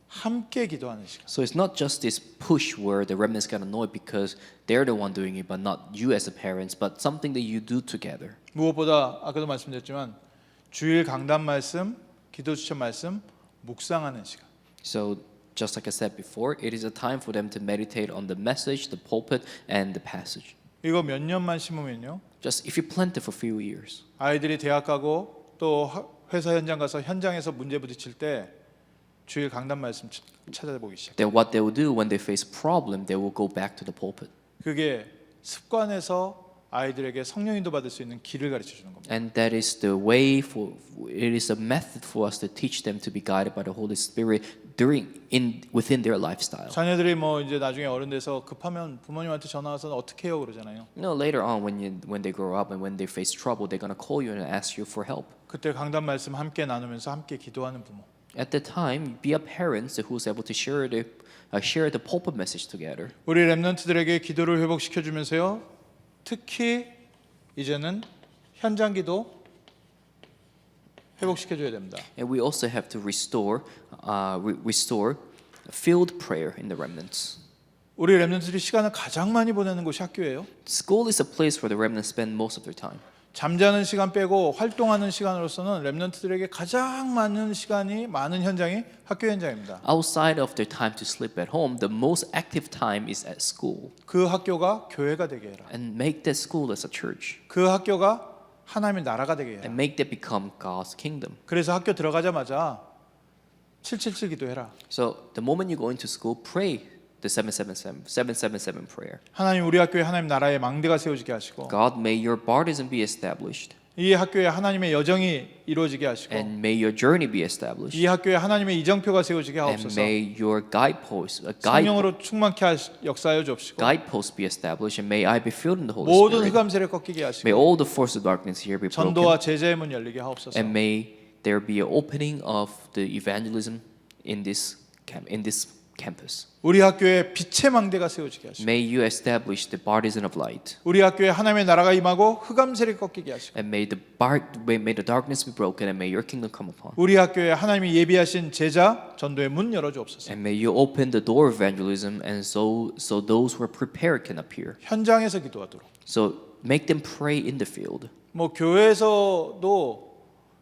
Speaker 1: 함께 기도하는 시간.
Speaker 2: So it's not just this push where the remnants get annoyed because they're the one doing it, but not you as the parents, but something that you do together.
Speaker 1: 무엇보다 아까도 말씀드렸지만 주일 강단 말씀, 기도 추천 말씀 묵상하는 시간.
Speaker 2: So just like I said before, it is a time for them to meditate on the message, the pulpit, and the passage.
Speaker 1: 이거 몇 년만 심으면요.
Speaker 2: Just if you plant it for a few years,
Speaker 1: 아이들이 대학 가고 또 회사 현장 가서 현장에서 문제 부딪힐 때 주일 강단 말씀 찾아보기 시작.
Speaker 2: then what they will do when they face problem, they will go back to the pulpit.
Speaker 1: 그게 습관에서 아이들에게 성령인도 받을 수 있는 길을 가르쳐 주는 겁니다.
Speaker 2: And that is the way it is a method for us to teach them to be guided by the Holy Spirit within their lifestyle.
Speaker 1: 자녀들이 뭐 이제 나중에 어른 돼서 급하면 부모님한테 전화 와서 어떻게 해요 그러잖아요.
Speaker 2: You know, later on when they grow up and when they face trouble, they're gonna call you and ask you for help.
Speaker 1: 그때 강단 말씀 함께 나누면서 함께 기도하는 부모.
Speaker 2: At the time, be a parent who's able to share the pulpit message together.
Speaker 1: 우리 렘넌트들에게 기도를 회복시켜 주면서요. 특히 이제는 현장 기도 회복시켜 줘야 됩니다.
Speaker 2: And we also have to restore field prayer in the remnants.
Speaker 1: 우리 렘넌트들이 시간을 가장 많이 보내는 곳이 학교예요.
Speaker 2: School is a place where the remnants spend most of their time.
Speaker 1: 잠자는 시간 빼고 활동하는 시간으로서는 렘넌트들에게 가장 많은 시간이 많은 현장이 학교 현장입니다.
Speaker 2: Outside of their time to sleep at home, the most active time is at school.
Speaker 1: 그 학교가 교회가 되게 해라.
Speaker 2: And make that school as a church.
Speaker 1: 그 학교가 하나님의 나라가 되게 해라.
Speaker 2: And make that become God's kingdom.
Speaker 1: 그래서 학교 들어가자마자 777 기도해라.
Speaker 2: So the moment you go into school, pray the 777 prayer.
Speaker 1: 하나님 우리 학교에 하나님 나라의 망대가 세워지게 하시고
Speaker 2: God, may your baptism be established.
Speaker 1: 이 학교에 하나님의 여정이 이루어지게 하시고
Speaker 2: And may your journey be established.
Speaker 1: 이 학교에 하나님의 이정표가 세워지게
Speaker 2: And
Speaker 1: 하옵소서.
Speaker 2: may your
Speaker 1: 성령으로 충만케 역사하여 주옵시고
Speaker 2: guideposts be established. And may I be filled in the Holy
Speaker 1: 모든
Speaker 2: Spirit.
Speaker 1: 흑암세를 꺾이게
Speaker 2: May
Speaker 1: 하시고
Speaker 2: all the force of darkness here be broken.
Speaker 1: 전도와 제자의 문 열리게 하옵소서.
Speaker 2: And may there be an opening of the evangelism in this campus.
Speaker 1: 우리 학교에 빛의 망대가 세워지게 하시고
Speaker 2: May you establish the partisan of light.
Speaker 1: 우리 학교에 하나님의 나라가 임하고 흑암세를 꺾이게 하시고
Speaker 2: And may the darkness be broken and may your kingdom come upon.
Speaker 1: 우리 학교에 하나님이 예비하신 제자 전도의 문 열어 주옵소서.
Speaker 2: And may you open the door of evangelism and so those who are prepared can appear.
Speaker 1: 현장에서 기도하도록.
Speaker 2: So make them pray in the field.
Speaker 1: 뭐 교회에서도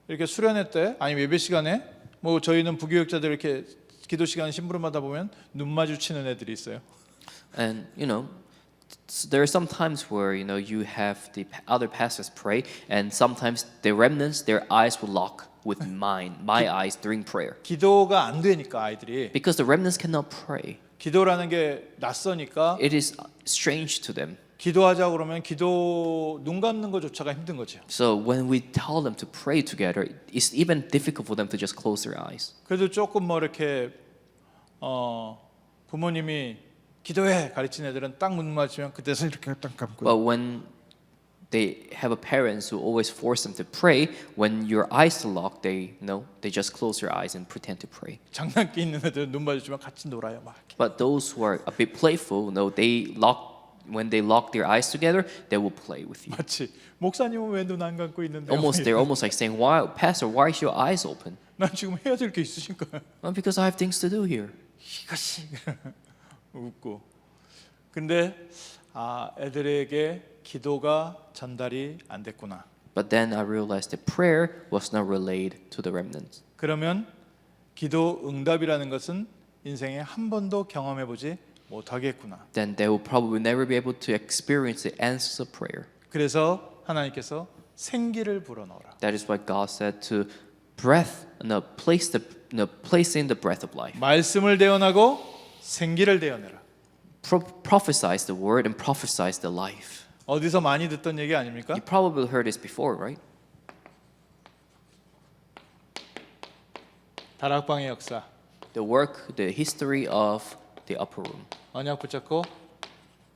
Speaker 1: 이렇게 수련회 때 아니면 예배 시간에 뭐 저희는 부교육자들 이렇게 기도 시간 심부름하다 보면 눈 마주치는 애들이 있어요.
Speaker 2: And you know, So there are some times where you have the other pastors pray, and sometimes the remnants, their eyes will lock with my eyes during prayer,
Speaker 1: 기도가 안 되니까 아이들이
Speaker 2: because the remnants cannot pray.
Speaker 1: 기도라는 게 낯서니까
Speaker 2: It is strange to them.
Speaker 1: 기도하자고 그러면 기도 눈 감는 거조차가 힘든 거죠.
Speaker 2: So when we tell them to pray together, it's even difficult for them to just close their eyes.
Speaker 1: 그래도 조금 뭐 이렇게 부모님이 기도해 가르친 애들은 딱 눈 맞으면 그때서 이렇게 딱 감고.
Speaker 2: But when they have a parents who always force them to pray, when your eyes are locked, they just close their eyes and pretend to pray.
Speaker 1: 장난기 있는 애들은 눈 마주치면 같이 놀아요 막.
Speaker 2: But those who are a bit playful, when they lock their eyes together, they will play with you.
Speaker 1: 마치 목사님은 왜 눈 안 감고 있는데?
Speaker 2: They're almost like saying, "Why, Pastor? Why is your eyes open?"
Speaker 1: 난 지금 해야 될 게 있으니까.
Speaker 2: Well, because I have things to do here.
Speaker 1: 이것이 웃고. 근데 애들에게 기도가 전달이 안 됐구나.
Speaker 2: But then I realized that prayer was not relayed to the remnants.
Speaker 1: 그러면 기도 응답이라는 것은 인생에 한 번도 경험해 보지 못하겠구나.
Speaker 2: Then they will probably never be able to experience the answers of prayer.
Speaker 1: 그래서 하나님께서 생기를 불어넣어라.
Speaker 2: That is why God said to place in the breath of life.
Speaker 1: 말씀을 대언하고 생기를 대언해라.
Speaker 2: Prophesize the word and prophesize the life.
Speaker 1: 어디서 많이 듣던 얘기 아닙니까?
Speaker 2: You probably heard this before, right?
Speaker 1: 다락방의 역사.
Speaker 2: The history of the upper room.
Speaker 1: 언약 붙잡고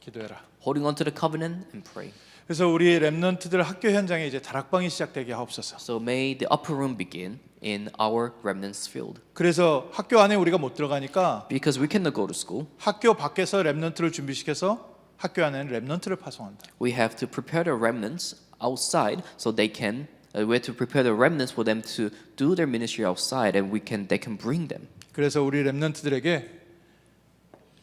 Speaker 1: 기도해라.
Speaker 2: Holding on to the covenant and pray.
Speaker 1: 그래서 우리 렘넌트들 학교 현장에 이제 다락방이 시작되게 하옵소서.
Speaker 2: So may the upper room begin in our remnants field.
Speaker 1: 그래서 학교 안에 우리가 못 들어가니까
Speaker 2: Because we cannot go to school,
Speaker 1: 학교 밖에서 렘넌트를 준비시켜서 학교 안에는 렘넌트를 파송한다.
Speaker 2: we have to prepare the remnants outside so we have to prepare the remnants for them to do their ministry outside, and they can bring them.
Speaker 1: 그래서 우리 렘넌트들에게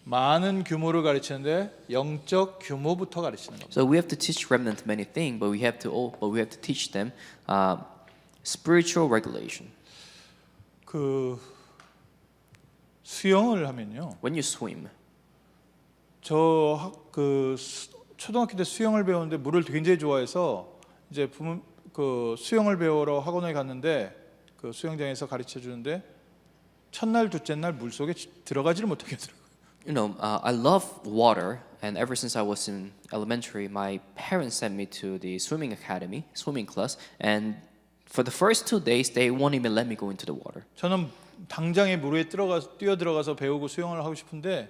Speaker 1: 많은 규모를 가르치는데 영적 규모부터 가르치는 겁니다.
Speaker 2: So we have to teach remnants many things, but we have to teach them spiritual regulation.
Speaker 1: 그 수영을 하면요.
Speaker 2: When you swim,
Speaker 1: 초등학교 때 수영을 배우는데 물을 굉장히 좋아해서 이제 그 수영을 배우러 학원에 갔는데 그 수영장에서 가르쳐 주는데 첫날 둘째 날 물 속에 들어가지를 못하게 하더라고요.
Speaker 2: I love water, and ever since I was in elementary, my parents sent me to the swimming class, and for the first 2 days, they won't even let me go into the water.
Speaker 1: 저는 당장에 물에 뛰어 들어가서 배우고 수영을 하고 싶은데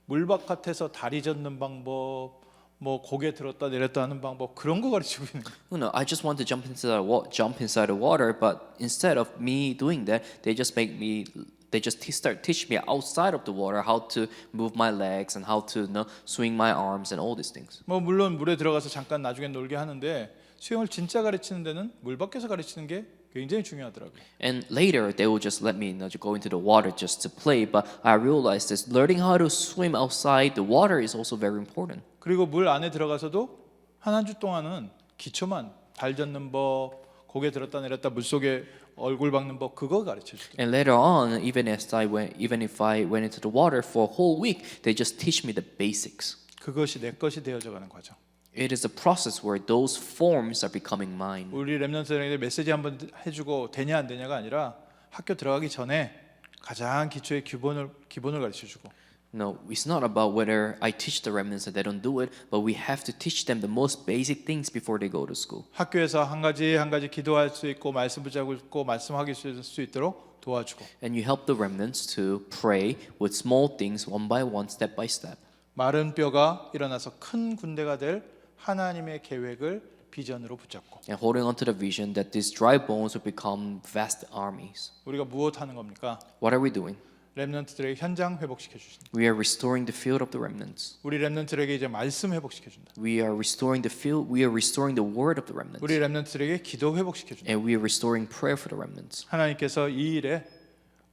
Speaker 1: 물 바깥에서 다리 젓는 방법, 뭐 고개 들었다 내렸다 하는 방법 그런 거 가르치고 있는 거예요.
Speaker 2: I just want to jump inside the water, but instead of me doing that, they just start teach me outside of the water how to move my legs and how to swing my arms and all these things.
Speaker 1: 뭐 물론 물에 들어가서 잠깐 나중에 놀게 하는데 수영을 진짜 가르치는 데는 물 밖에서 가르치는 게 굉장히 중요하더라고요.
Speaker 2: And later they will just let me go into the water just to play, but I realized that learning how to swim outside the water is also very important.
Speaker 1: 그리고 물 안에 들어가서도 한 주 동안은 기초만 발 젓는 법, 고개 들었다 내렸다 물 속에 얼굴 박는 법 그거 가르쳐 주더라고요.
Speaker 2: And later on, even if I went into the water for a whole week, they just teach me the basics.
Speaker 1: 그것이 내 것이 되어져 가는 과정.
Speaker 2: It is a process where those forms are becoming mine.
Speaker 1: 우리 렘넌트들에게 메시지 한번 해주고 되냐 안 되냐가 아니라 학교 들어가기 전에 가장 기초의 기본을 가르쳐 주고.
Speaker 2: No, it's not about whether I teach the remnants and they don't do it, but we have to teach them the most basic things before they go to school.
Speaker 1: 학교에서 한 가지 기도할 수 있고 말씀 붙잡고 말씀하기 수 있도록 도와주고.
Speaker 2: And you help the remnants to pray with small things one by one, step by step.
Speaker 1: 마른 뼈가 일어나서 큰 군대가 될 하나님의 계획을 비전으로 붙잡고.
Speaker 2: And holding on to the vision that these dry bones will become vast armies.
Speaker 1: 우리가 무엇 하는 겁니까?
Speaker 2: What are we doing?
Speaker 1: 렘넌트들에게 현장 회복시켜 주신다.
Speaker 2: We are restoring the field of the remnants.
Speaker 1: 우리 렘넌트들에게 이제 말씀 회복시켜 준다.
Speaker 2: We are restoring the field. We are restoring the word of the remnants.
Speaker 1: 우리 렘넌트들에게 기도 회복시켜 준다.
Speaker 2: And we are restoring prayer for the remnants.
Speaker 1: 하나님께서 이 일에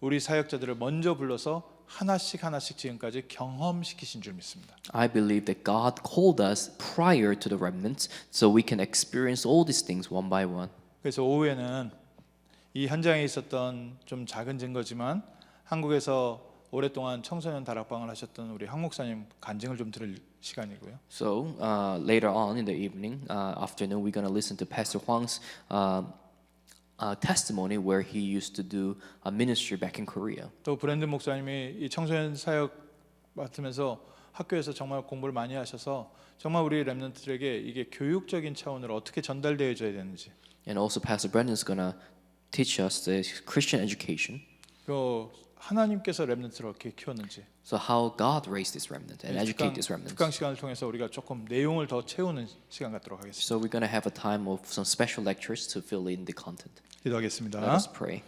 Speaker 1: 우리 사역자들을 먼저 불러서 하나씩 지금까지 경험시키신 줄 믿습니다.
Speaker 2: I believe that God called us prior to the remnants so we can experience all these things one by one.
Speaker 1: 그래서 오후에는 이 현장에 있었던 좀 작은 증거지만 한국에서 오랫동안 청소년 다락방을 하셨던 우리 한 목사님 간증을 좀 들을 시간이고요.
Speaker 2: So later on in the evening, afternoon, we're gonna listen to Pastor Huang's testimony where he used to do a ministry back in Korea.
Speaker 1: 또 브랜든 목사님이 이 청소년 사역 맡으면서 학교에서 정말 공부를 많이 하셔서 정말 우리 렘넌트들에게 이게 교육적인 차원으로 어떻게 전달되어 줘야 되는지
Speaker 2: And also Pastor Brandon's gonna teach us the Christian education.
Speaker 1: 그 하나님께서 렘넌트를 어떻게 키웠는지
Speaker 2: So how God raised this remnant and educate this remnant.
Speaker 1: 특강 시간을 통해서 우리가 조금 내용을 더 채우는 시간 갖도록 하겠습니다.
Speaker 2: So we're gonna have a time of some special lectures to fill in the content.
Speaker 1: 기도하겠습니다.
Speaker 2: Let us pray.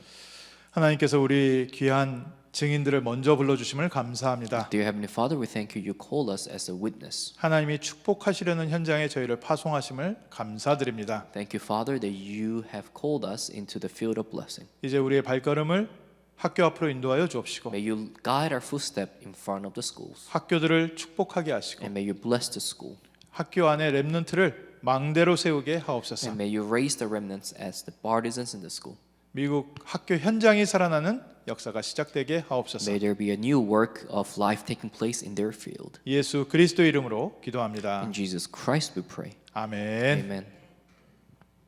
Speaker 1: 하나님께서 우리 귀한 증인들을 먼저 불러주심을 감사합니다.
Speaker 2: Dear Heavenly Father, we thank you. You call us as a witness.
Speaker 1: 하나님이 축복하시려는 현장에 저희를 파송하심을 감사드립니다.
Speaker 2: Thank you, Father, that you have called us into the field of blessing.
Speaker 1: 이제 우리의 발걸음을 학교 앞으로 인도하여 주옵시고
Speaker 2: May you guide our footstep in front of the schools.
Speaker 1: 학교들을 축복하게 하시고
Speaker 2: And may you bless the school.
Speaker 1: 학교 안에 렘넌트를 망대로 세우게 하옵소서.
Speaker 2: And may you raise the remnants as the partisans in the school.
Speaker 1: 미국 학교 현장이 살아나는 역사가 시작되게 하옵소서.
Speaker 2: May there be a new work of life taking place in their field.
Speaker 1: 예수 그리스도 이름으로 기도합니다.
Speaker 2: In Jesus Christ we pray.
Speaker 1: 아멘.
Speaker 2: Amen.